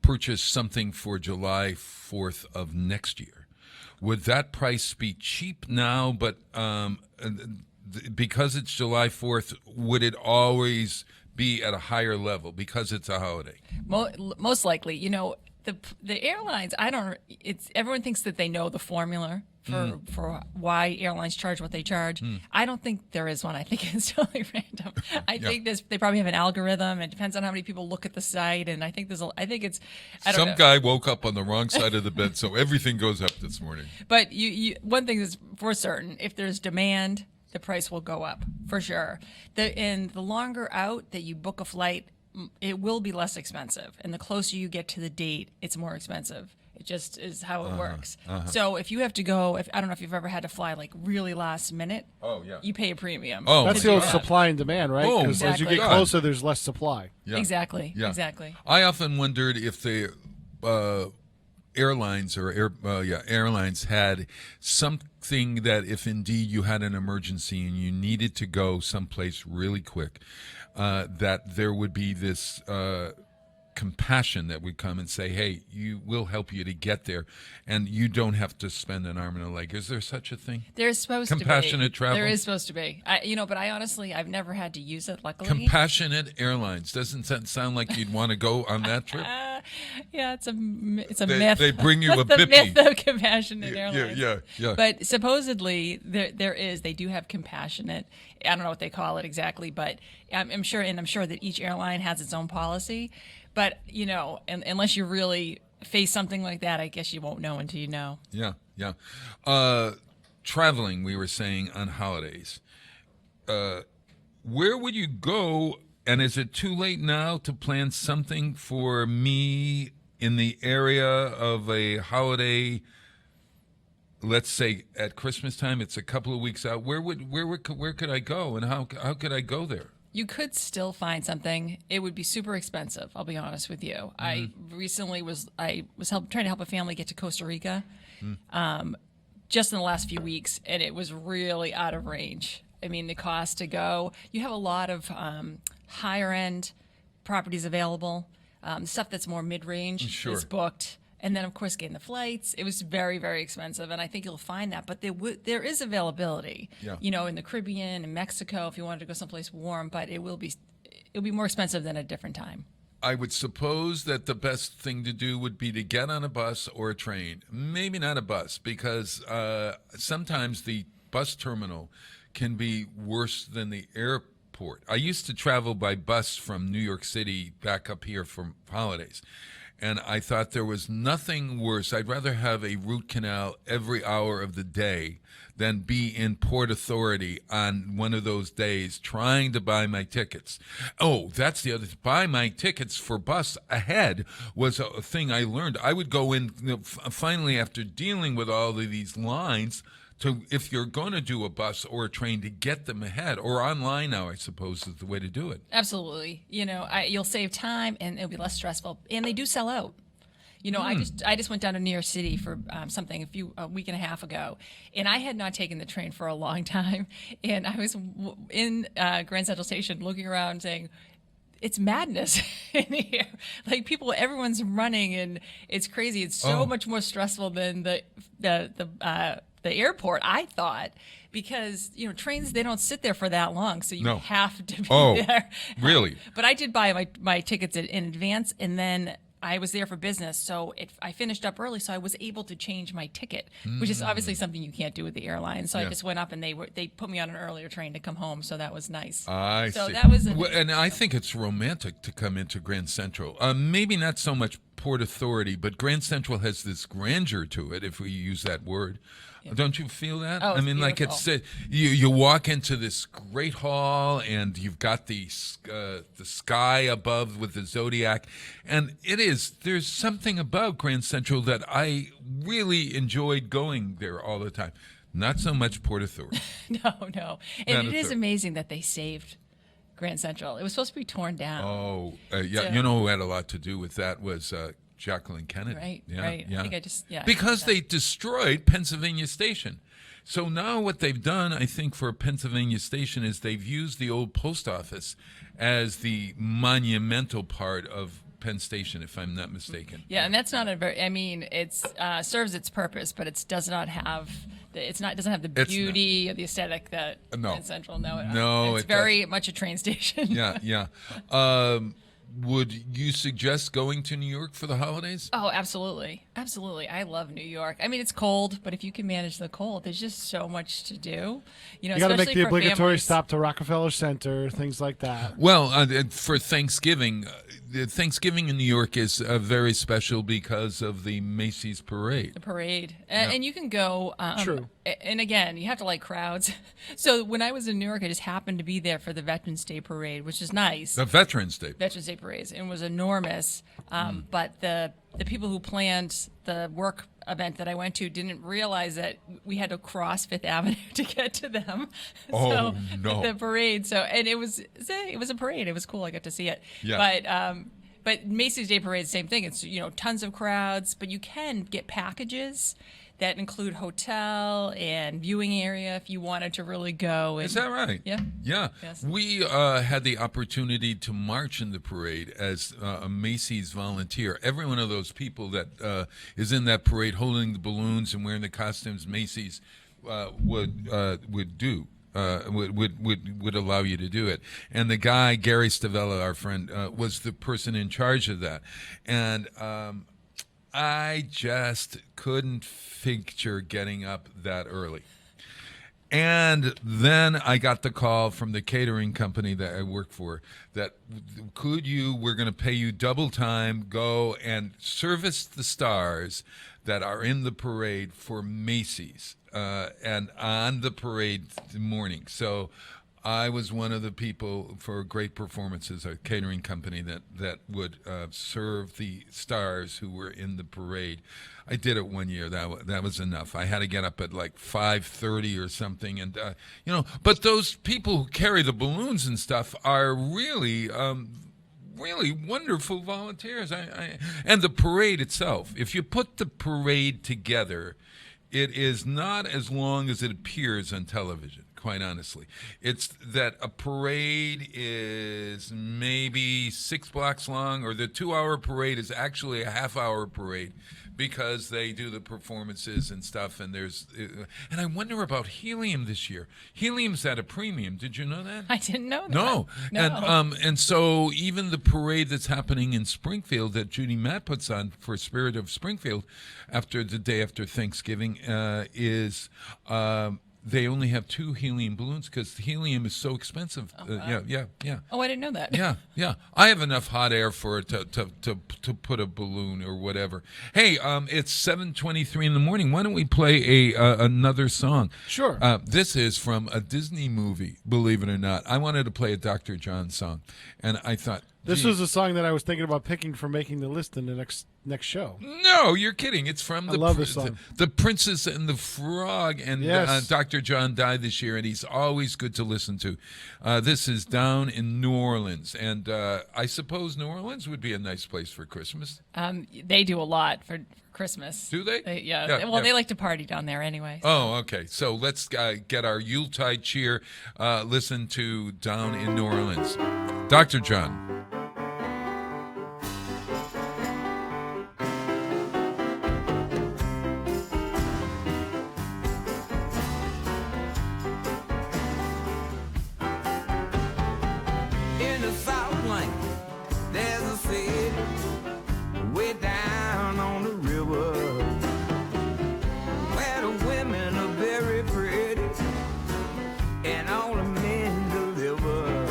purchase something for July 4th of next year? Would that price be cheap now, but because it's July 4th, would it always be at a higher level because it's a holiday? Most likely. The airlines, everyone thinks that they know the formula for why airlines charge what they charge. I don't think there is one. I think it's totally random. I think they probably have an algorithm. It depends on how many people look at the site, and I think some guy woke up on the wrong side of the bed, so everything goes up this morning. But one thing is for certain: if there's demand, the price will go up for sure. And the longer out that you book a flight, it will be less expensive, and the closer you get to the date, it's more expensive. It just is how it works. So if you have to go, I don't know if you've ever had to fly like really last minute. Oh yeah. You pay a premium. Oh, that's the old supply and demand, right? Because as you get closer, there's less supply. Yeah. Exactly. Yeah. Exactly. I often wondered if the airlines airlines had something that if indeed you had an emergency and you needed to go someplace really quick, that there would be this compassion that would come and say, hey, we'll help you to get there, and you don't have to spend an arm and a leg. Is there such a thing? There's supposed to be. Compassionate travel? There is supposed to be. But I honestly, I've never had to use it, luckily. Compassionate Airlines. Doesn't that sound like you'd want to go on that trip? Yeah, it's a myth. They bring you a the bippy. Myth of Compassionate Airlines. Yeah. But supposedly they do have compassionate. I don't know what they call it exactly, but I'm sure that each airline has its own policy. But unless you really face something like that, I guess you won't know until you know. Yeah. Traveling, we were saying, on holidays. Where would you go? And is it too late now to plan something for me in the area of a holiday? Let's say at Christmas time, it's a couple of weeks out. Where could I go, and how could I go there? You could still find something. It would be super expensive, I'll be honest with you. Mm-hmm. I recently was trying to help a family get to Costa Rica, just in the last few weeks, and it was really out of range. I mean, the cost to go. You have a lot of higher end properties available. Stuff that's more mid range is booked. And then, of course, getting the flights. It was very, very expensive, and I think you'll find that. But there is availability, in the Caribbean and Mexico if you wanted to go someplace warm. But it'll be more expensive than a different time. I would suppose that the best thing to do would be to get on a bus or a train. Maybe not a bus, because sometimes the bus terminal can be worse than the airport. I used to travel by bus from New York City back up here for holidays. And I thought there was nothing worse. I'd rather have a root canal every hour of the day than be in Port Authority on one of those days trying to buy my tickets. Oh, that's the other thing. Buy my tickets for bus ahead was a thing I learned. I would go in, finally, after dealing with all of these lines, to, if you're going to do a bus or a train, to get them ahead, or online now, I suppose, is the way to do it. Absolutely. You'll save time and it'll be less stressful. And they do sell out. I just went down to New York City for something a week and a half ago, and I had not taken the train for a long time. And I was in Grand Central Station looking around saying, it's madness in here. Like everyone's running, and it's crazy. It's so much more stressful than the airport, I thought, because trains, they don't sit there for that long, so you have to be there. Really? But I did buy my tickets in advance, and then I was there for business, so I finished up early, so I was able to change my ticket, which is obviously something you can't do with the airline. So I just went up, and they put me on an earlier train to come home, so that was nice. I so see. That was and I think it's romantic to come into Grand Central. Maybe not so much Port Authority, but Grand Central has this grandeur to it, if we use that word. Yeah. Don't you feel that? Oh, it's beautiful. like it's you walk into this great hall, and you've got the sky above with the zodiac, and there's something about Grand Central that I really enjoyed going there all the time. Not so much Port Authority. No, and it is amazing that they saved Grand Central. It was supposed to be torn down. Oh, yeah. So, who had a lot to do with that was Jacqueline Kennedy. Right, yeah, right. Yeah. I think because they destroyed Pennsylvania Station. So now what they've done, I think, for Pennsylvania Station is they've used the old post office as the monumental part of Penn Station, if I'm not mistaken. Yeah, and that's not it's serves its purpose, but it does not have doesn't have the beauty of the aesthetic that Penn Central. No, it's very much a train station. Yeah. Would you suggest going to New York for the holidays? Oh, absolutely. Absolutely. I love New York. I mean, it's cold, but if you can manage the cold, there's just so much to do. You got to make the obligatory stop to Rockefeller Center, things like that. Well, for Thanksgiving, Thanksgiving in New York is very special because of the Macy's parade. The parade. And you can go. True. And again, you have to like crowds. So when I was in New York, I just happened to be there for the Veterans Day parade, which is nice. The Veterans Day parade, and was enormous. But the people who planned the work event that I went to didn't realize that we had to cross Fifth Avenue to get to them. Oh, no. The parade. And it was a parade. It was cool. I got to see it. Yeah. But Macy's Day Parade, same thing. It's tons of crowds, but you can get packages that include hotel and viewing area if you wanted to really go. Is that right? Yeah. Yeah. Yes. We had the opportunity to march in the parade as a Macy's volunteer. Every one of those people that is in that parade holding the balloons and wearing the costumes Macy's would do. Would allow you to do it. And the guy, Gary Stavella, our friend, was the person in charge of that. And I just couldn't picture getting up that early. And then I got the call from the catering company that I work for that we're going to pay you double time, go and service the stars that are in the parade for Macy's and on the parade morning. So I was one of the people for great performances, a catering company that would serve the stars who were in the parade. I did it one year. That was enough. I had to get up at like 5:30 or something, and But those people who carry the balloons and stuff are really wonderful volunteers. And the parade itself. If you put the parade together, it is not as long as it appears on television. quite honestly. It's that a parade is maybe 6 blocks long, or the 2-hour parade is actually a half-hour parade because they do the performances and stuff. And and I wonder about helium this year. Helium's at a premium. Did you know that? I didn't know that. No. And so even the parade that's happening in Springfield that Judy Matt puts on for Spirit of Springfield after the day after Thanksgiving is they only have 2 helium balloons because helium is so expensive. Yeah. Oh, I didn't know that. Yeah. I have enough hot air for it to put a balloon or whatever. Hey, it's 7:23 in the morning. Why don't we play another song? Sure. This is from a Disney movie, believe it or not. I wanted to play a Dr. John song, and I thought, this was a song that I was thinking about picking for making the list in the next show. No, you're kidding. It's from I love this song. The Princess and the Frog. And yes. Dr. John died this year, and he's always good to listen to. This is down in New Orleans. And I suppose New Orleans would be a nice place for Christmas. They do a lot for Christmas. Do they? They like to party down there anyway. Oh, okay. So let's get our Yuletide cheer. Listen to Down in New Orleans. Dr. John. In the Southland, there's a city way down on the river where the women are very pretty and all the men deliver.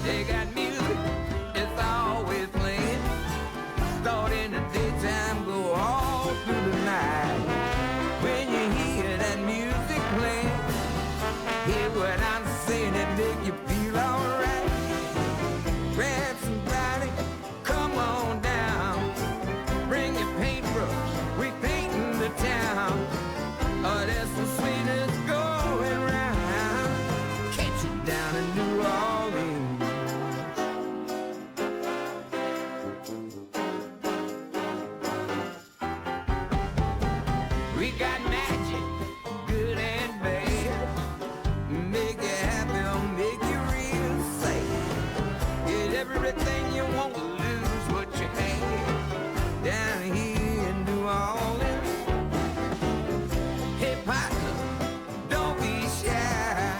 They got music, it's always playing. Start in the daytime, go all through the night. When you hear that music playing, hear what I'm saying, it make you feel alright. Grab somebody, come on down. Bring your paintbrush, we painting the town. Oh, there's some sweetness going round. Catch it down in New Orleans. We got magic, good and bad. Make you happy or make you real sad. Get everything you want, lose what you had. Down here in New Orleans. Hey partner, don't be shy.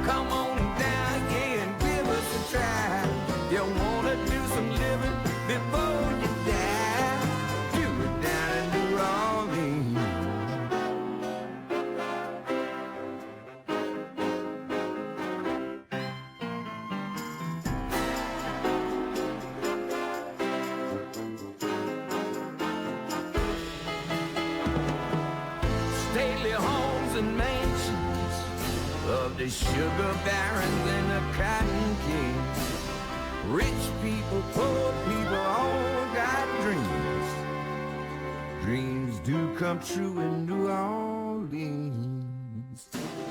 Come on down here and give us a try. You wanna do some living before you die? Do it down in New Orleans. Stately homes and mansions of the sugar barons and the cotton kings. Rich people, poor people, all got dreams. Dreams do come true in New Orleans.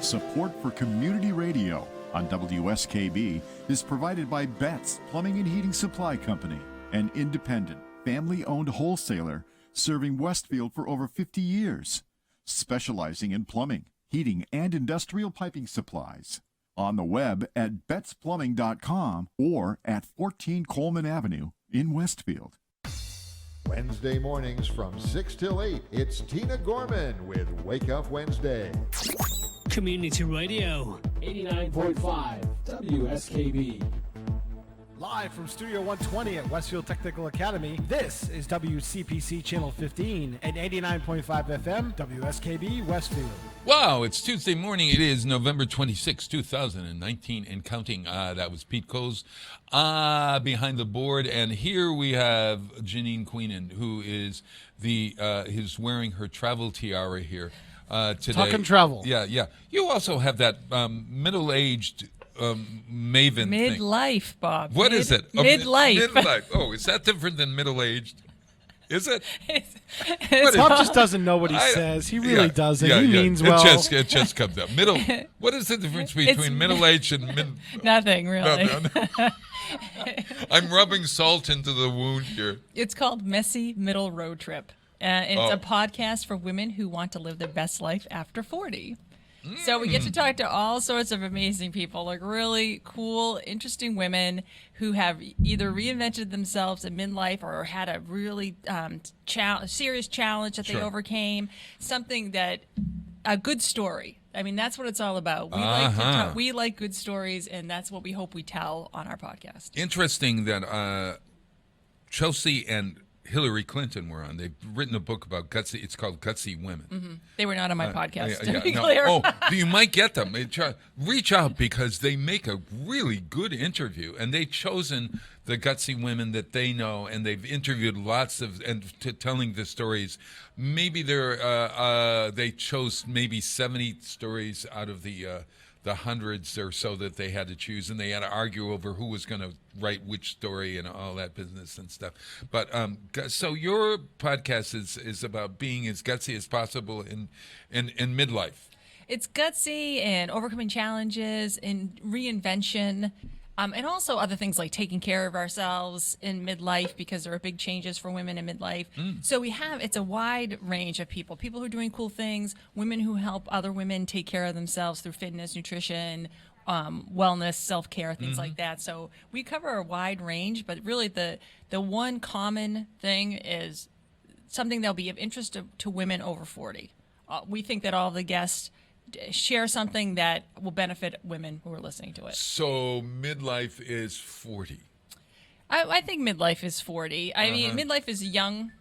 Support for community radio on WSKB is provided by Betts Plumbing and Heating Supply Company, an independent, family-owned wholesaler serving Westfield for over 50 years, specializing in plumbing, heating, and industrial piping supplies. On the web at bettsplumbing.com or at 14 Coleman Avenue in Westfield. Wednesday mornings from 6 till 8, it's Tina Gorman with Wake Up Wednesday. Community Radio. 89.5 WSKB. Live from Studio 120 at Westfield Technical Academy, this is WCPC Channel 15 and 89.5 FM, WSKB Westfield. Wow, it's Tuesday morning. It is November 26, 2019 and counting. That was Pete Coles behind the board. And here we have Janine Queenan, who is who's wearing her travel tiara here today. Talking travel. Yeah. You also have that middle-aged maven thing. Midlife, Bob. What is it? Midlife. Midlife. Oh, is that different than middle-aged? Is it? Bob just doesn't know what he says. He really doesn't. He means well. It just comes out. What is the difference between middle-aged and mid? Nothing, really. No. I'm rubbing salt into the wound here. It's called Messy Middle Road Trip. It's a podcast for women who want to live their best life after 40. So we get to talk to all sorts of amazing people, like really cool, interesting women who have either reinvented themselves in midlife or had a really serious challenge that they overcame, something that a good story. I mean, that's what it's all about. We like good stories, and that's what we hope we tell on our podcast. Interesting that Chelsea and Hillary Clinton were on. They've written a book about gutsy. It's called Gutsy Women. Mm-hmm. They were not on my podcast, to be clear. Oh, you might get them. Reach out because they make a really good interview, and they've chosen the gutsy women that they know, and they've interviewed lots of telling the stories. Maybe they chose maybe 70 stories out of the hundreds or so that they had to choose, and they had to argue over who was going to write which story and all that business and stuff. But so your podcast is about being as gutsy as possible in midlife. It's gutsy and overcoming challenges and reinvention. And also other things like taking care of ourselves in midlife, because there are big changes for women in midlife. So it's a wide range of people who are doing cool things, women who help other women take care of themselves through fitness, nutrition, wellness, self-care, things like that. So we cover a wide range, but really the one common thing is something that'll be of interest to women over 40. We think that all the guests share something that will benefit women who are listening to it. So midlife is 40. I think midlife is 40. I mean, midlife is young.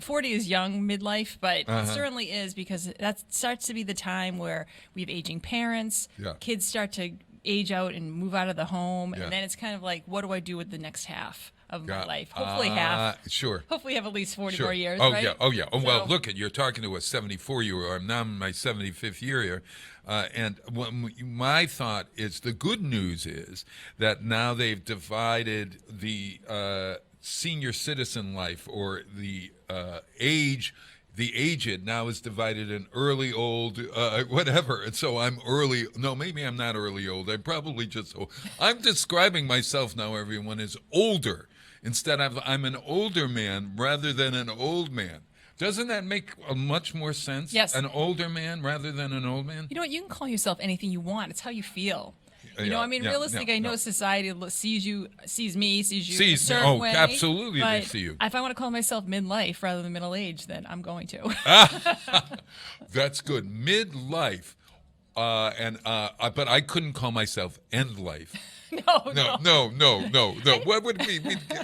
40 is young midlife, but it certainly is, because that starts to be the time where we have aging parents. Kids start to age out and move out of the home, and then it's kind of like, what do I do with the next half of my life? Hopefully half. Sure. Hopefully have at least 40 more years, Oh, right? yeah. Oh, yeah. Oh, well, look, you're talking to a 74-year-old. I'm now in my 75th year here. And my thought is, the good news is that now they've divided the senior citizen life, or the age. The aged now is divided in early, old, whatever. And so I'm early. No, maybe I'm not early old. I'm probably just old. I'm describing myself now, everyone, as older. Instead, I'm an older man rather than an old man. Doesn't that make much more sense? Yes. An older man rather than an old man? You know what? You can call yourself anything you want. It's how you feel. You know, I mean, realistically, I know society sees you in a certain way. Absolutely, but they see you. If I want to call myself midlife rather than middle age, then I'm going to. That's good. Midlife, but I couldn't call myself end life. No. What would we?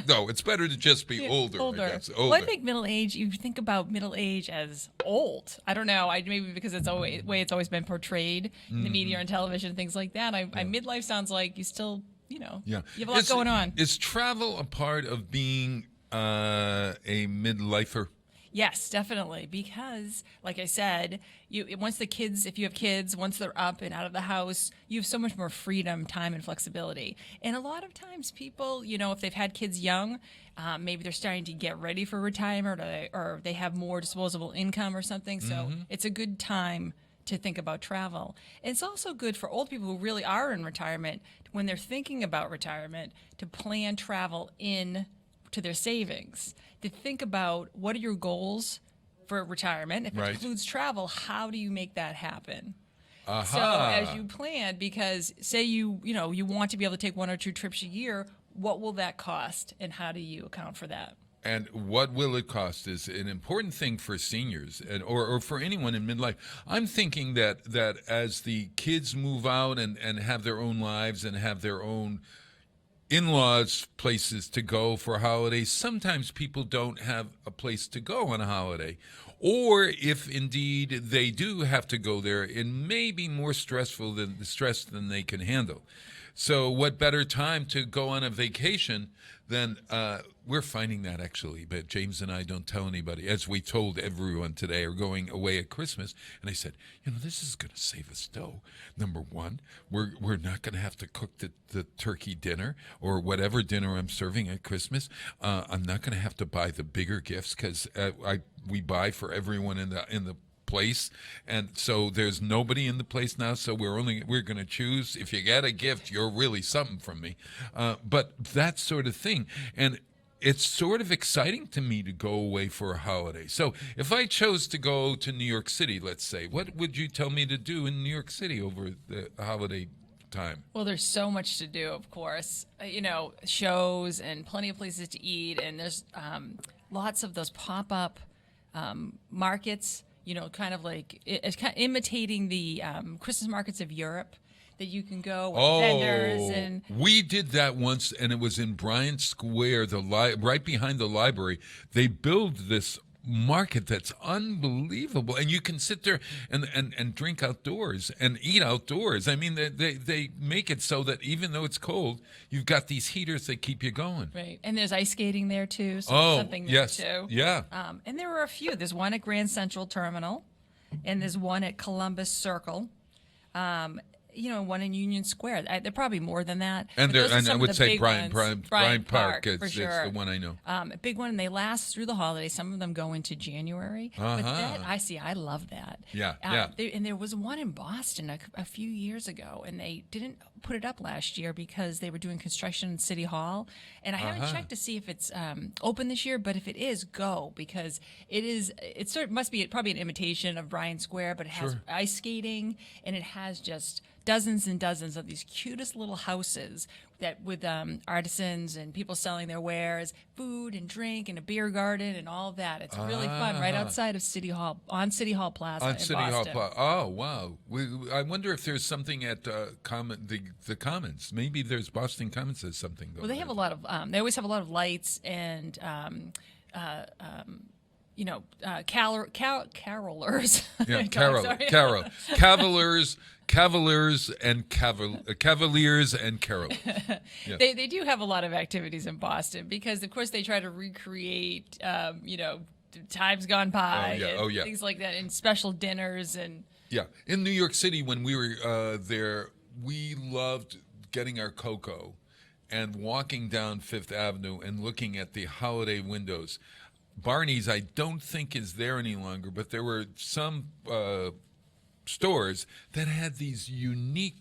No, it's better to just be older. I guess. Older. Well, I think middle age. You think about middle age as old. I don't know. Maybe because it's always way it's always been portrayed in the media and television, things like that. Midlife sounds like you still, you have a lot going on. Is travel a part of being a midlifer? Yes, definitely. Because, like I said, if you have kids, once they're up and out of the house, you have so much more freedom, time, and flexibility. And a lot of times people, if they've had kids young, maybe they're starting to get ready for retirement, or they have more disposable income or something. So it's a good time to think about travel. And it's also good for old people who really are in retirement, when they're thinking about retirement, to plan travel in to their savings, to think about what are your goals for retirement. If it includes travel, how do you make that happen? So as you plan, because say you want to be able to take 1 or 2 trips a year, what will that cost, and how do you account for that? And what will it cost is an important thing for seniors or for anyone in midlife. I'm thinking that as the kids move out and have their own lives and have their own in-laws places to go for holidays, sometimes people don't have a place to go on a holiday. Or if indeed they do have to go there, it may be more stressful than they can handle. So what better time to go on a vacation than we're finding that actually, but James and I don't tell anybody, as we told everyone today, are going away at Christmas. And I said, this is going to save us dough. Number one, we're not going to have to cook the turkey dinner or whatever dinner I'm serving at Christmas. I'm not going to have to buy the bigger gifts because we buy for everyone in the place, and so there's nobody in the place now, so we're going to choose. If you get a gift, you're really something from me, but that sort of thing. And it's sort of exciting to me to go away for a holiday. So if I chose to go to New York City, let's say, what would you tell me to do in New York City over the holiday time? Well, there's so much to do, of course. Shows and plenty of places to eat, and there's lots of those pop-up markets. Kind of like it's kind of imitating the Christmas markets of Europe that you can go with vendors and. We did that once, and it was in Bryant Square, right behind the library. They build this market that's unbelievable, and you can sit there and drink outdoors and eat outdoors. I mean, they make it so that even though it's cold, you've got these heaters that keep you going. Right, and there's ice skating there too. So something there yes, too. yeah. And there were a few. There's one at Grand Central Terminal, and there's one at Columbus Circle. One in Union Square. There are probably more than that. And I would say Bryant Park for is sure. the one I know. A big one, and they last through the holidays. Some of them go into January. But that, I love that. Yeah, And there was one in Boston a few years ago, and they didn't put it up last year because they were doing construction in City Hall. And I haven't checked to see if it's open this year, but if it is, go, because it must be probably an imitation of Bryant Square, but it has ice skating, and it has just dozens and dozens of these cutest little houses that with artisans and people selling their wares, food and drink and a beer garden and all of that. It's really fun right outside of City Hall, on City Hall Plaza in Boston. Oh, wow. I wonder if there's something at the Commons. Maybe there's Boston Commons has something going on. Well, they have a lot of, they always have a lot of lights and carolers. Yeah, Cavaliers and Cavaliers and Carol. Yes. They do have a lot of activities in Boston because, of course, they try to recreate, times gone by and things like that, and special dinners and. Yeah, in New York City when we were there, we loved getting our cocoa and walking down Fifth Avenue and looking at the holiday windows. Barney's, I don't think, is there any longer, but there were some stores that had these unique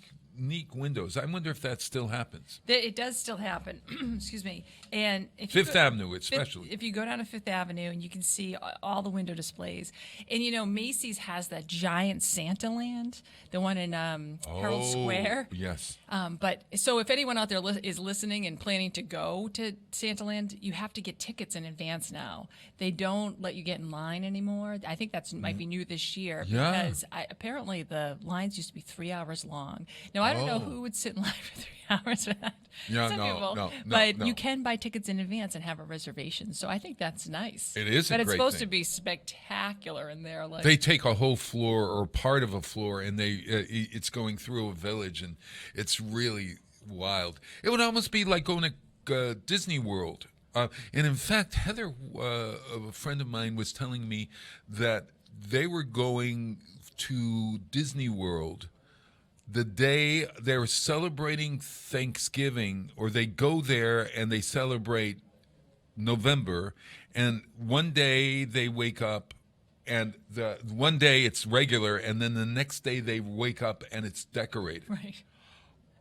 windows. I wonder if that still happens. It does still happen. Excuse me. And if Fifth Avenue, especially. If you go down to Fifth Avenue and you can see all the window displays, and Macy's has that giant Santa Land, the one in Herald Square. Yes. But so if anyone out there is listening and planning to go to Santa Land, you have to get tickets in advance now. They don't let you get in line anymore. I think that might be new this year because apparently the lines used to be 3 hours long. Now, I don't know who would sit in line for 3 hours for that. Yeah, Some people. No. But you can buy tickets in advance and have a reservation. So I think that's nice. It is a But it's great supposed thing. to be spectacular in there. Like They take a whole floor or part of a floor, and it's going through a village, and it's really wild. It would almost be like going to Disney World. And in fact, Heather, a friend of mine, was telling me that they were going to Disney World the day they were celebrating Thanksgiving, or they go there and they celebrate November, and one day they wake up and one day it's regular, and then the next day they wake up and it's decorated. Right.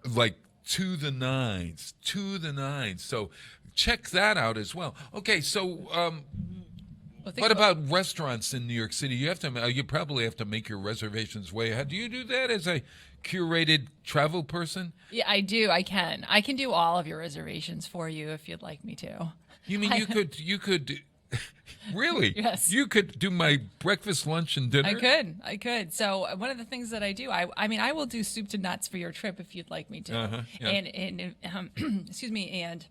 Like to the nines. So check that out as well. Okay, so what about restaurants in New York City? You probably have to make your reservations way ahead. Do you do that as a curated travel person? Yeah, I do. I can do all of your reservations for you if you'd like me to. You mean you could really? Yes. You could do my breakfast, lunch, and dinner? I could. So one of the things that I do, I will do soup to nuts for your trip if you'd like me to. Yeah. And excuse me, and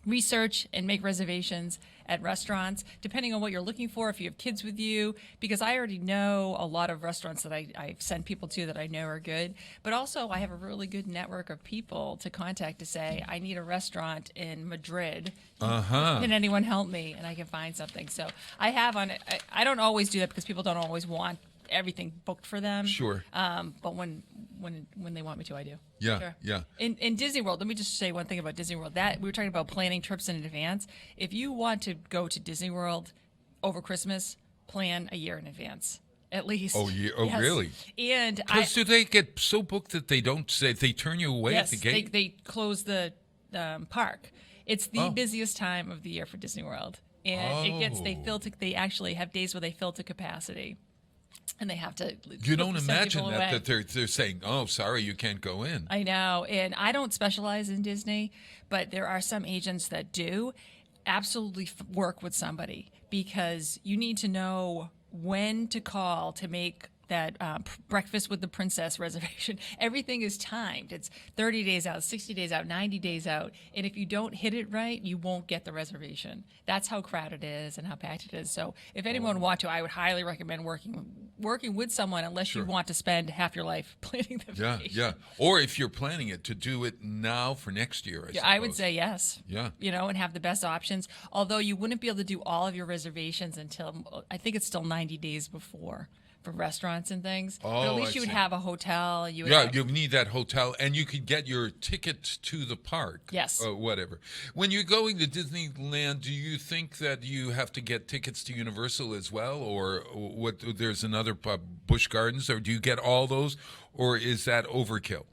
research and make reservations at restaurants, depending on what you're looking for, if you have kids with you, because I already know a lot of restaurants that I send people to that I know are good. But also I have a really good network of people to contact to say, I need a restaurant in Madrid. Can anyone help me? And I can find something. So I don't always do that because people don't always want everything booked for them. Sure. But when they want me to, I do. Yeah, sure. yeah. In Disney World, let me just say one thing about Disney World. That we were talking about planning trips in advance. If you want to go to Disney World over Christmas, plan a year in advance. At least. Oh, yeah. Oh, yes. Really? And because do they get so booked that they don't say, they turn you away at the gate? They close the park. It's the busiest time of the year for Disney World, and they actually have days where they fill to capacity, and they have to. You don't send imagine people away. that they're saying, "Oh, sorry, you can't go in." I know, and I don't specialize in Disney, but there are some agents that do. Absolutely work with somebody, because you need to know when to call to make that breakfast with the princess reservation. Everything is timed. It's 30 days out, 60 days out, 90 days out. And if you don't hit it right, you won't get the reservation. That's how crowded it is and how packed it is. So if anyone want to, I would highly recommend working with someone, unless you want to spend half your life planning the vacation. Yeah. Or if you're planning it, to do it now for next year, I would say yes. Yeah. And have the best options. Although you wouldn't be able to do all of your reservations until, I think it's still 90 days before, for restaurants and things. But at least you would have a hotel. You need that hotel, and you could get your ticket to the park. Yes. Whatever. When you're going to Disneyland, do you think that you have to get tickets to Universal as well, or there's another Busch Gardens, or do you get all those, or is that overkill?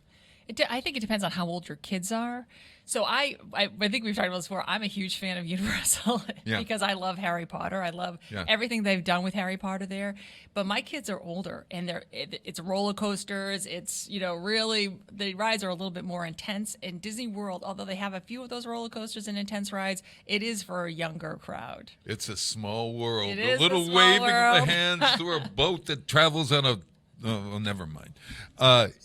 I think it depends on how old your kids are. So I think we've talked about this before. I'm a huge fan of Universal because I love Harry Potter. I love everything they've done with Harry Potter there. But my kids are older, and it's roller coasters. It's really, the rides are a little bit more intense. And Disney World, although they have a few of those roller coasters and intense rides, it is for a younger crowd. It's a small world. It a is little a small waving world. of the hands through a boat that travels on a. Oh, never mind.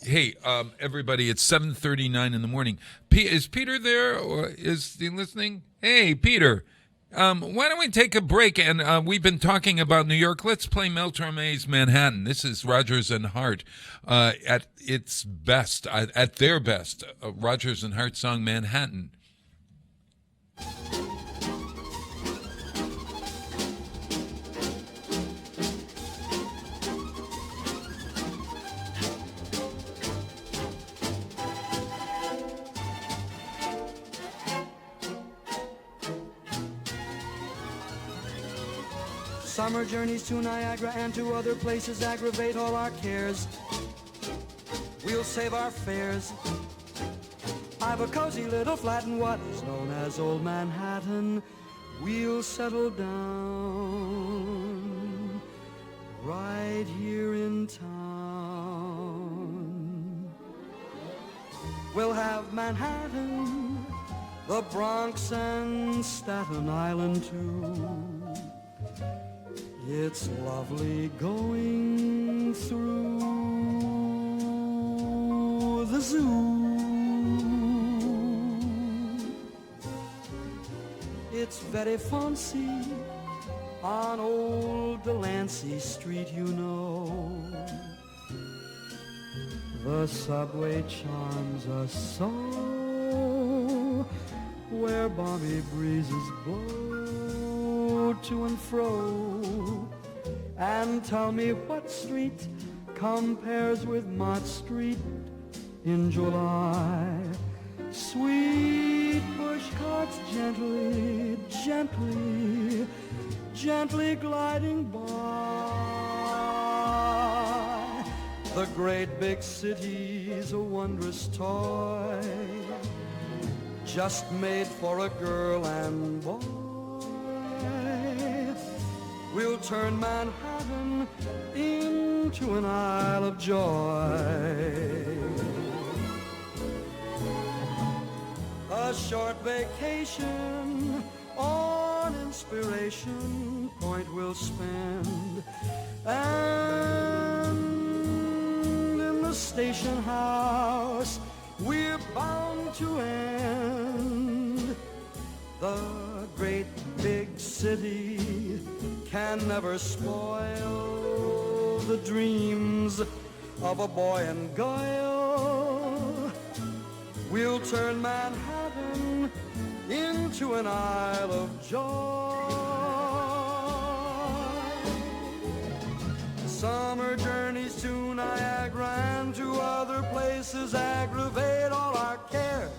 Hey, everybody, it's 7:39 in the morning. Is Peter there, or is he listening? Hey, Peter, why don't we take a break? And we've been talking about New York. Let's play Mel Torme's Manhattan. This is Rodgers and Hart at its best, at their best. Rodgers and Hart song Manhattan. Summer journeys to Niagara and to other places aggravate all our cares. We'll save our fares. I've a cozy little flat in what is known as Old Manhattan. We'll settle down right here in town. We'll have Manhattan, the Bronx and Staten Island too. It's lovely going through the zoo. It's very fancy on old Delancey Street, The subway charms us so, where balmy breezes blow to and fro. And tell me what street compares with Mott Street in July. Sweet push carts gently, gently, gently gliding by. The great big city's a wondrous toy, just made for a girl and boy. We'll turn Manhattan into an Isle of Joy. A short vacation on Inspiration Point we'll spend, and in the station house we're bound to end. The great big city can never spoil the dreams of a boy and girl. We'll turn Manhattan into an Isle of Joy. Summer journeys to Niagara and to other places aggravate all our cares.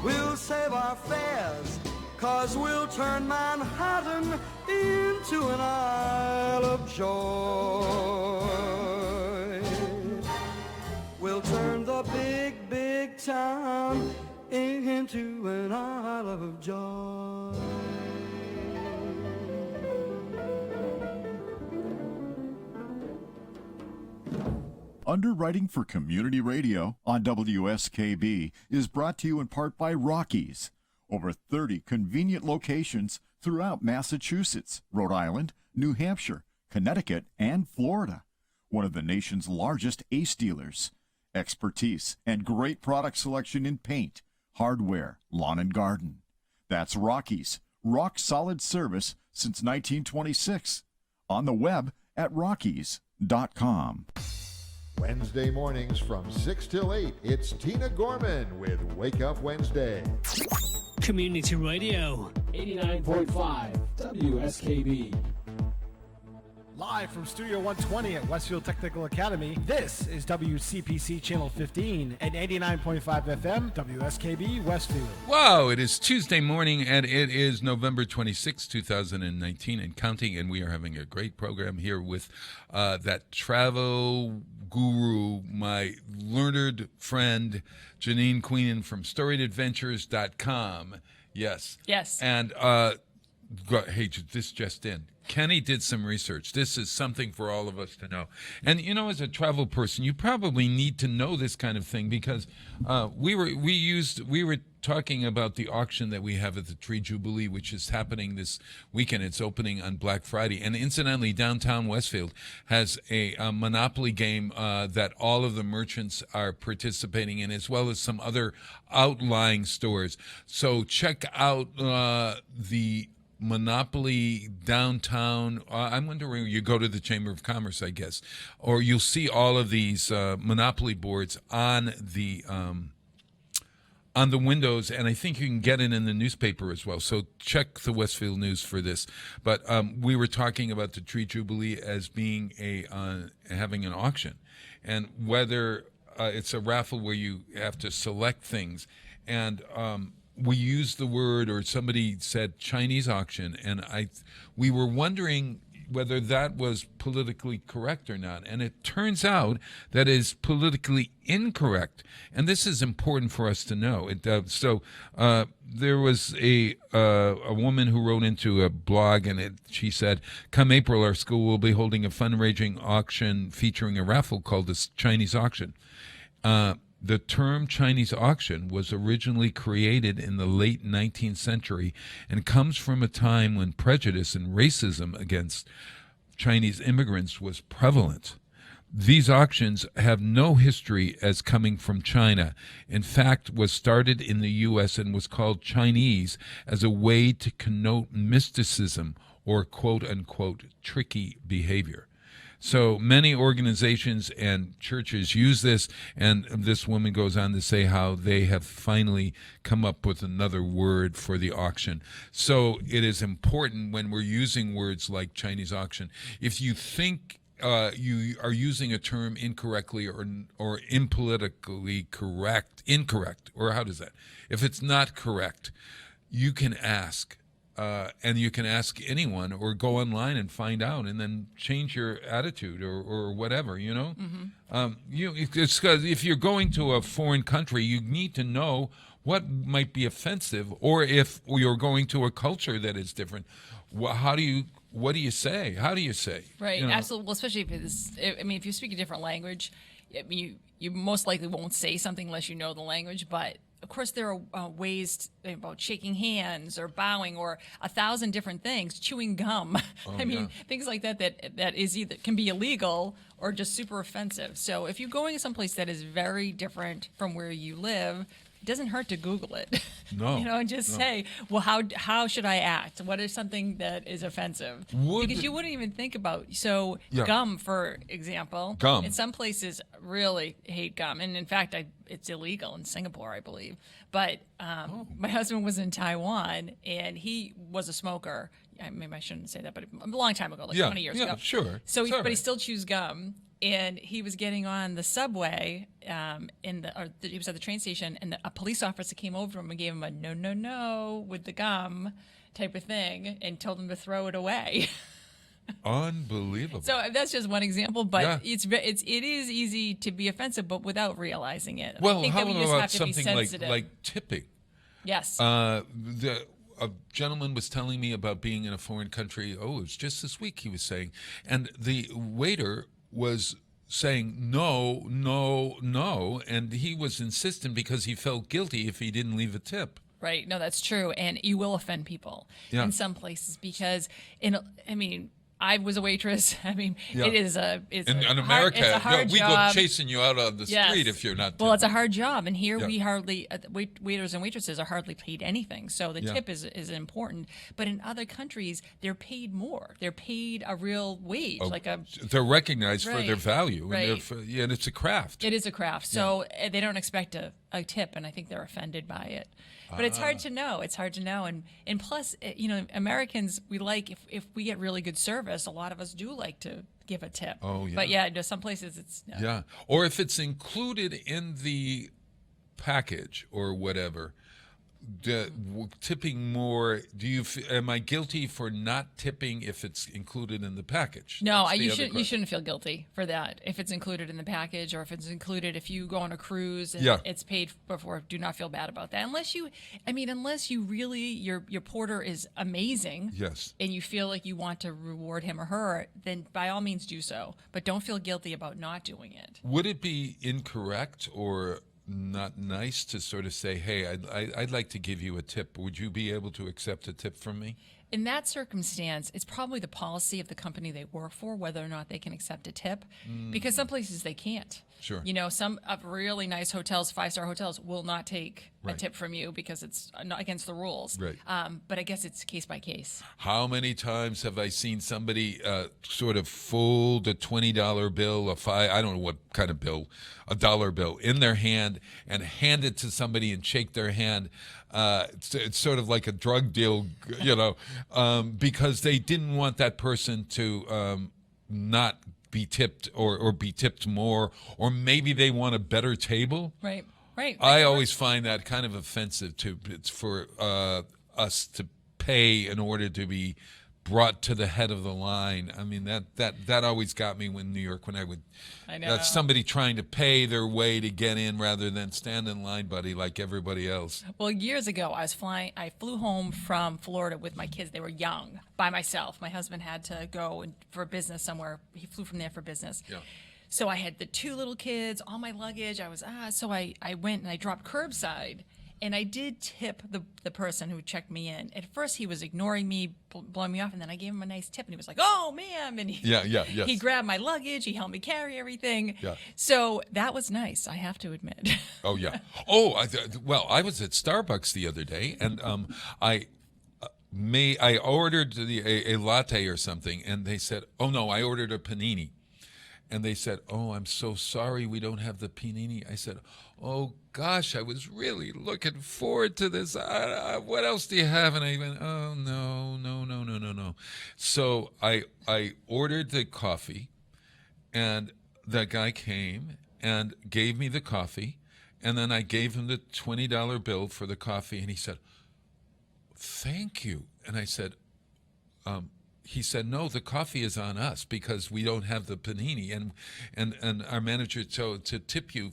We'll save our fares, 'cause we'll turn Manhattan into an Isle of Joy. We'll turn the big, big town into an isle of joy. Underwriting for Community Radio on WSKB is brought to you in part by Rockies. Over 30 convenient locations throughout Massachusetts, Rhode Island, New Hampshire, Connecticut, and Florida. One of the nation's largest ACE dealers. Expertise and great product selection in paint, hardware, lawn and garden. That's Rockies. Rock solid service since 1926. On the web at rockies.com. Wednesday mornings from 6 till 8, it's Tina Gorman with Wake Up Wednesday. Community Radio. 89.5 WSKB. Live from Studio 120 at Westfield Technical Academy, this is WCPC Channel 15 and 89.5 FM, WSKB Westfield. Wow, it is Tuesday morning, and it is November 26, 2019, and counting, and we are having a great program here with that travel guru, my learned friend, Janine Queenan from StoriedAdventures.com. Yes. Yes. And, hey, this just in. Kenny did some research. This is something for all of us to know. And, you know, as a travel person, you probably need to know this kind of thing because we were talking about the auction that we have at the Tree Jubilee, which is happening this weekend. It's opening on Black Friday. And incidentally, downtown Westfield has a Monopoly game that all of the merchants are participating in, as well as some other outlying stores. So check out the Monopoly downtown. I'm wondering, you go to the Chamber of Commerce, I guess, or you'll see all of these Monopoly boards on the windows, and I think you can get it in the newspaper as well. So check the Westfield News for this. But we were talking about the Tree Jubilee as being having an auction, and whether it's a raffle where you have to select things, and we used the word, or somebody said Chinese auction, and we were wondering whether that was politically correct or not. And it turns out that is politically incorrect. And this is important for us to know. There was a woman who wrote into a blog, and she said, come April, our school will be holding a fundraising auction featuring a raffle called the Chinese auction. The term Chinese auction was originally created in the late 19th century and comes from a time when prejudice and racism against Chinese immigrants was prevalent. These auctions have no history as coming from China. In fact, was started in the U.S. and was called Chinese as a way to connote mysticism or quote-unquote tricky behavior. So many organizations and churches use this, and this woman goes on to say how they have finally come up with another word for the auction. So it is important when we're using words like Chinese auction. If you think you are using a term incorrectly or impolitically incorrect, or how does that? If it's not correct, you can ask. And you can ask anyone or go online and find out and then change your attitude or whatever, you know? Mm-hmm. It's 'cause if you're going to a foreign country, you need to know what might be offensive, or if you're going to a culture that is different, what do you say? How do you say? Right, you know? absolutely. Well, especially if you speak a different language, you most likely won't say something unless you know the language, but of course, there are ways about shaking hands or bowing or 1,000 different things. Chewing gum, things like that is either can be illegal or just super offensive. So if you're going someplace that is very different from where you live, it doesn't hurt to Google it. No, and just say, well, how should I act? What is something that is offensive? Because you wouldn't even think about. So gum, for example, in some places really hate gum, and in fact, it's illegal in Singapore, I believe. But my husband was in Taiwan, and he was a smoker. Maybe I shouldn't say that, but a long time ago, 20 years ago. Sure. So, but he still chews gum. And he was getting on the subway, he was at the train station, and a police officer came over to him and gave him a no with the gum type of thing, and told him to throw it away. Unbelievable. So that's just one example, but Yeah. it is easy to be offensive, but without realizing it. Well, I think how that we just about have to be something sensitive. like tipping? Yes. A gentleman was telling me about being in a foreign country. Oh, it was just this week, he was saying. And the waiter was saying no, no, no. And he was insistent because he felt guilty if he didn't leave a tip. Right. No, that's true. And you will offend people Yeah. in some places because, I was a waitress. Yeah. It's In a America, hard, it's a hard we job. go chasing you out on the Yes. street if you're not tipping. Well, it's a hard job, and here Yeah. we hardly waiters and waitresses are hardly paid anything. So the Yeah. tip is important. But in other countries, they're paid more. They're paid a real wage, They're recognized for their Right. value, Right. and it's a craft. It is a craft, so they don't expect a tip, and I think they're offended by it. But it's hard to know. It's hard to know, and plus, Americans, we like if we get really good service. A lot of us do like to give a tip. Oh, yeah. But yeah, some places it's Yeah, or if it's included in the package or whatever, tipping more. Am I guilty for not tipping if it's included in the package? No, That's the you other shouldn't. You question. shouldn't feel guilty for that if it's included in the package, or if it's included if you go on a cruise and Yeah. it's paid before. Do not feel bad about that, unless you really your porter is amazing. Yes. And you feel like you want to reward him or her, then by all means do so. But don't feel guilty about not doing it. Would it be incorrect or not nice to sort of say, "Hey, I'd like to give you a tip. Would you be able to accept a tip from me?" In that circumstance, it's probably the policy of the company they work for whether or not they can accept a tip, because some places they can't. Sure. Some of really nice hotels, 5-star hotels, will not take a Right. tip from you because it's not against the rules. Right. But I guess it's case by case. How many times have I seen somebody sort of fold a $20 bill, I don't know what kind of bill, a dollar bill in their hand and hand it to somebody and shake their hand? It's sort of like a drug deal, because they didn't want that person to not be tipped or be tipped more, or maybe they want a better table. Right. Right. I always find that kind of offensive it's for us to pay in order to be brought to the head of the line. I mean, that always got me in New York when I know. that's somebody trying to pay their way to get in rather than stand in line, buddy, like everybody else. Well, years ago, I flew home from Florida with my kids. They were young, by myself. My husband had to go for business somewhere. He flew from there for business. Yeah. So I had the 2 little kids, all my luggage. So I went and I dropped curbside. And I did tip the person who checked me in. At first, he was ignoring me, blowing me off, and then I gave him a nice tip, and he was like, "Oh, ma'am!" And yes. he grabbed my luggage, he helped me carry everything. Yeah. So that was nice, I have to admit. Oh yeah. Oh, I was at Starbucks the other day, and I ordered a latte or something, and they said, "Oh no, I ordered a panini." And they said, "Oh, I'm so sorry, we don't have the panini." I said, "Oh gosh, I was really looking forward to this. What else do you have?" And I went, "Oh no." So I ordered the coffee, and the guy came and gave me the coffee, and then I gave him the $20 bill for the coffee, and he said, "Thank you." And I said, he said, "No, the coffee is on us because we don't have the panini, and our manager to tip you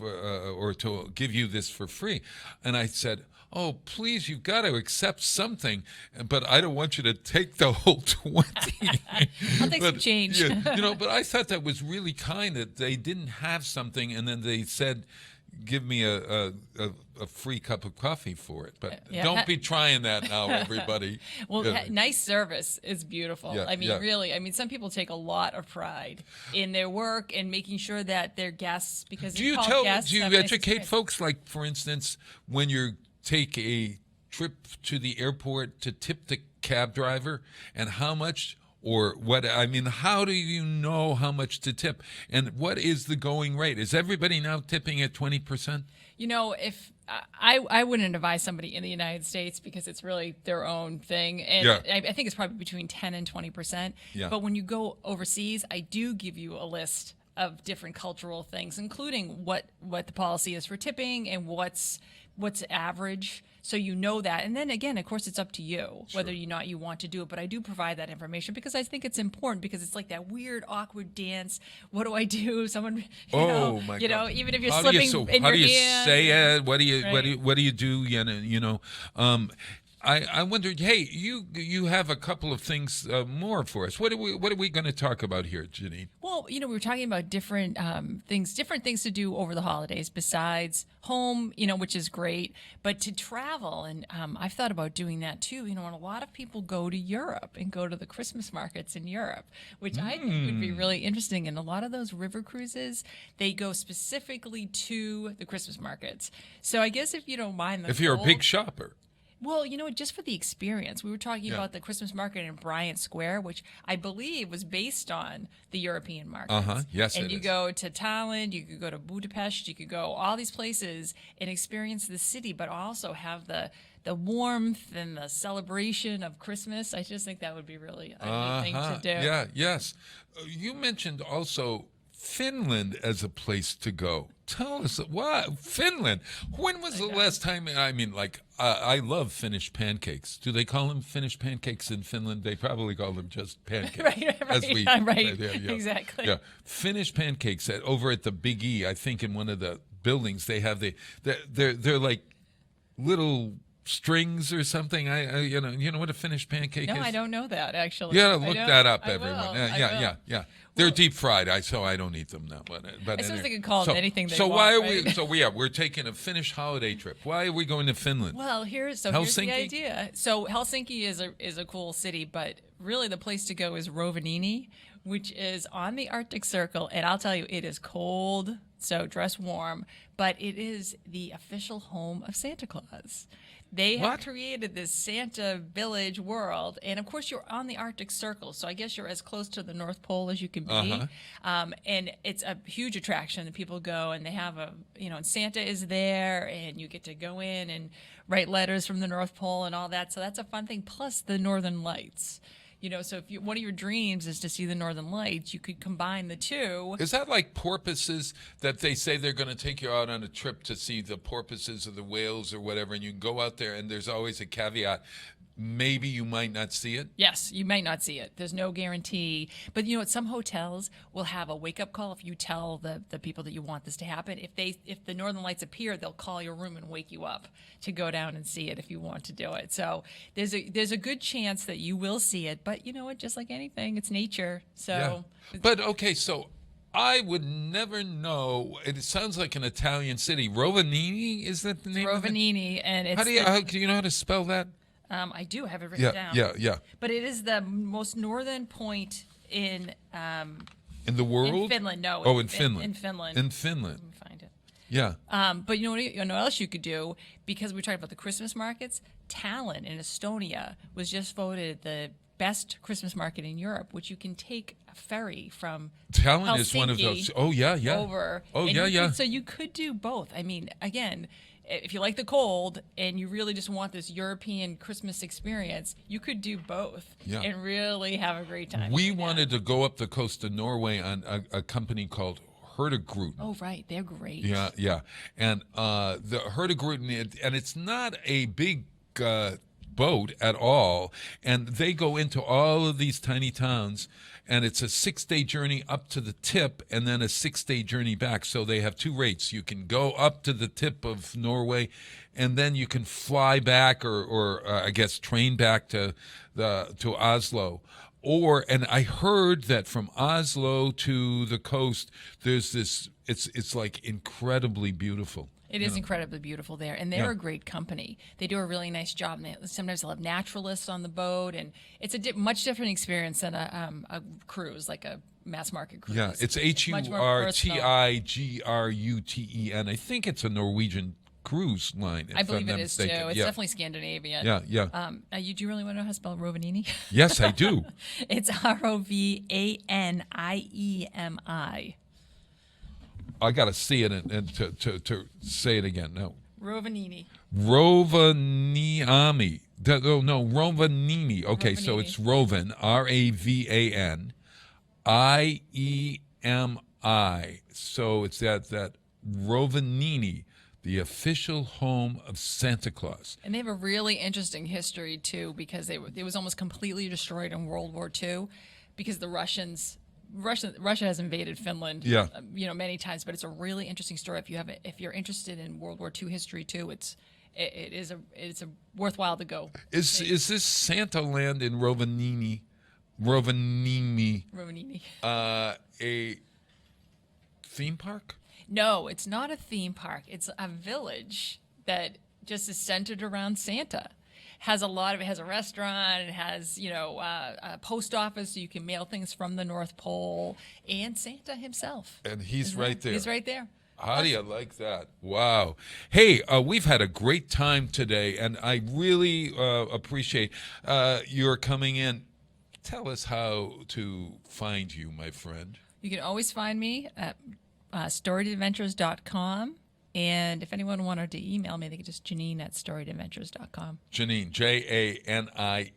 or to give you this for free." And I said, "Oh, please, you've got to accept something, but I don't want you to take the whole 20." I'll take some change. Yeah, but I thought that was really kind that they didn't have something, and then they said, "Give me a free cup of coffee for it." But Yeah. don't be trying that now, everybody. Well, Yeah. nice service is beautiful. Yeah, I mean, yeah. really. I mean, some people take a lot of pride in their work and making sure that their guests, because Do you have nice educate experience. folks, like, for instance, when you take a trip to the airport, to tip the cab driver, and how much or what? I mean, how do you know how much to tip, and what is the going rate? Is everybody now tipping at 20%? If I wouldn't advise somebody in the United States because it's really their own thing, and Yeah. I think it's probably between 10 and 20%. Yeah. But when you go overseas, I do give you a list of different cultural things, including what the policy is for tipping and what's average. So you know that. And then again, of course, it's up to you whether or not you want to do it. But I do provide that information because I think it's important, because it's like that weird, awkward dance. What do I do? Someone, my you know, God. even if you're How do slipping you, in how your do you hand. say it? What do you Right. what do you do? You know. I wondered. Hey, you have a couple of things more for us. What are we going to talk about here, Janine? Well, we were talking about different things to do over the holidays besides home, which is great, but to travel. And I've thought about doing that too, and a lot of people go to Europe and go to the Christmas markets in Europe, which I think would be really interesting. And a lot of those river cruises, they go specifically to the Christmas markets. So I guess if you don't mind the If you're a cold- big shopper. Well, just for the experience. We were talking about the Christmas market in Bryant Square, which I believe was based on the European markets. Yes, and it you is. go to Tallinn, you could go to Budapest, you could go all these places and experience the city, but also have the warmth and the celebration of Christmas. I just think that would be really a neat thing to do. Yeah, yes. You mentioned also Finland as a place to go. Tell us what Finland. When was the last time? I mean, I love Finnish pancakes. Do they call them Finnish pancakes in Finland? They probably call them just pancakes. Right. Yeah. Exactly. Yeah, Finnish pancakes over at the Big E. I think in one of the buildings they have they're like little strings or something. You know what a Finnish pancake is? No, I don't know that actually. Yeah, look that up, I everyone. will. Yeah. They're deep fried, so I don't eat them now. But I suppose anyway. they could call them anything they so want. why are right? we? So we're taking a Finnish holiday trip. Why are we going to Finland? Well, here's the Helsinki? idea. So Helsinki is a cool city, but really the place to go is Rovaniemi, which is on the Arctic Circle, and I'll tell you, it is cold, so dress warm, but it is the official home of Santa Claus. They have created this Santa village world, and of course you're on the Arctic Circle, so I guess you're as close to the North Pole as you can be. And it's a huge attraction that people go, and they have and Santa is there, and you get to go in and write letters from the North Pole and all that. So that's a fun thing. Plus the Northern Lights. So if one of your dreams is to see the Northern Lights, you could combine the two. Is that like porpoises that they say they're going to take you out on a trip to see the porpoises or the whales or whatever, and you go out there and there's always a caveat. Maybe you might not see it? Yes, you might not see it. There's no guarantee. But some hotels will have a wake-up call if you tell the people that you want this to happen. If the Northern Lights appear, they'll call your room and wake you up to go down and see it if you want to do it. So there's a good chance that you will see it. But just like anything, it's nature. So Yeah. But okay, so I would never know. It sounds like an Italian city. Rovaniemi, is that the name of it? Rovaniemi, and it's Do you know how to spell that? I do have it written down. Yeah. But it is the most northern point in the world? In Finland, no. In Finland. In Finland. In Finland. Let me find it. Yeah. But what else you could do? Because we're talking about the Christmas markets, Tallinn in Estonia was just voted the best Christmas market in Europe, which you can take a ferry from Tallinn Helsinki is one of those. Oh, yeah. Over. Oh, And yeah. So you could do both. I mean, again, if you like the cold and you really just want this European Christmas experience, you could do both and really have a great time. We wanted to go up the coast of Norway on a company called Hurtigruten. Oh, right. They're great. Yeah. And the Hurtigruten, and it's not a big boat at all. And they go into all of these tiny towns, and it's a 6-day journey up to the tip and then a 6-day journey back. So they have two rates. You can go up to the tip of Norway, and then you can fly back or I guess train back to Oslo. And I heard that from Oslo to the coast, there's this, it's like incredibly beautiful. It is incredibly beautiful there, and they're a great company. They do a really nice job, and sometimes they'll have naturalists on the boat, and it's a much different experience than a cruise, like a mass market cruise. Yeah, it's HURTIGRUTEN. I think it's a Norwegian cruise line. I believe it is, too. Mistaken. It's definitely Scandinavian. Yeah. Do you really want to know how to spell Rovaniemi? Yes, I do. It's ROVANIEMI. I got to see it and to say it again. No. Rovaniemi. Rovaniemi. No, Rovaniemi. Okay, so Rovaniemi. it's Rovan, RAVAN, IEMI. So it's that Rovaniemi, the official home of Santa Claus. And they have a really interesting history, too, because it was almost completely destroyed in World War II because the Russia has invaded Finland, many times. But it's a really interesting story. If you're interested in World War II history, too, it's a worthwhile to go. Is this Santa Land in Rovaniemi, a theme park? No, it's not a theme park. It's a village that just is centered around Santa. Has a restaurant. It has a post office so you can mail things from the North Pole, and Santa himself. And he's right there. He's right there. How do you like that? Wow. Hey, we've had a great time today, and I really appreciate your coming in. Tell us how to find you, my friend. You can always find me at storiedadventures.com. And if anyone wanted to email me, they could just Janine at storiedadventures.com. Janine, Janine.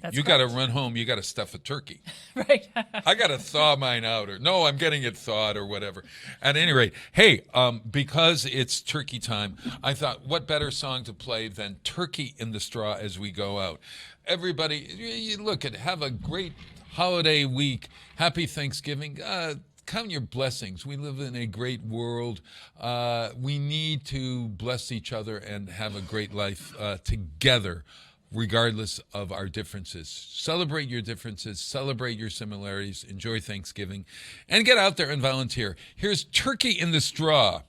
That's You got to correct. run home. You got to stuff a turkey. Right. I got to thaw mine out, or no, I'm getting it thawed or whatever. At any rate, hey, because it's turkey time, I thought what better song to play than Turkey in the Straw as we go out. Everybody, you look at, have a great holiday week. Happy Thanksgiving. Count your blessings. We live in a great world. We need to bless each other and have a great life together, regardless of our differences. Celebrate your differences, celebrate your similarities, enjoy Thanksgiving, and get out there and volunteer. Here's Turkey in the Straw.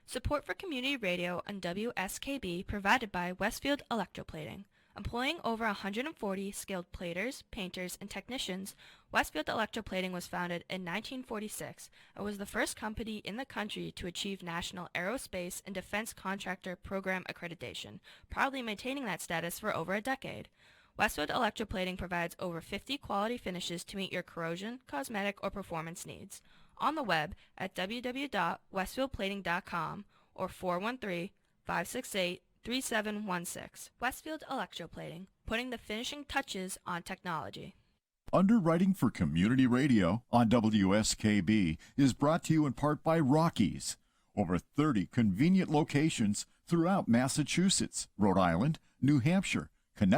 Support for community radio on WSKB provided by Westfield Electroplating. Employing over 140 skilled platers, painters, and technicians, Westfield Electroplating was founded in 1946 and was the first company in the country to achieve National Aerospace and Defense Contractor Program accreditation, proudly maintaining that status for over a decade. Westfield Electroplating provides over 50 quality finishes to meet your corrosion, cosmetic, or performance needs. On the web at www.westfieldplating.com or 413-568-3716. Westfield Electroplating, putting the finishing touches on technology. Underwriting for Community Radio on WSKB is brought to you in part by Rockies. Over 30 convenient locations throughout Massachusetts, Rhode Island, New Hampshire,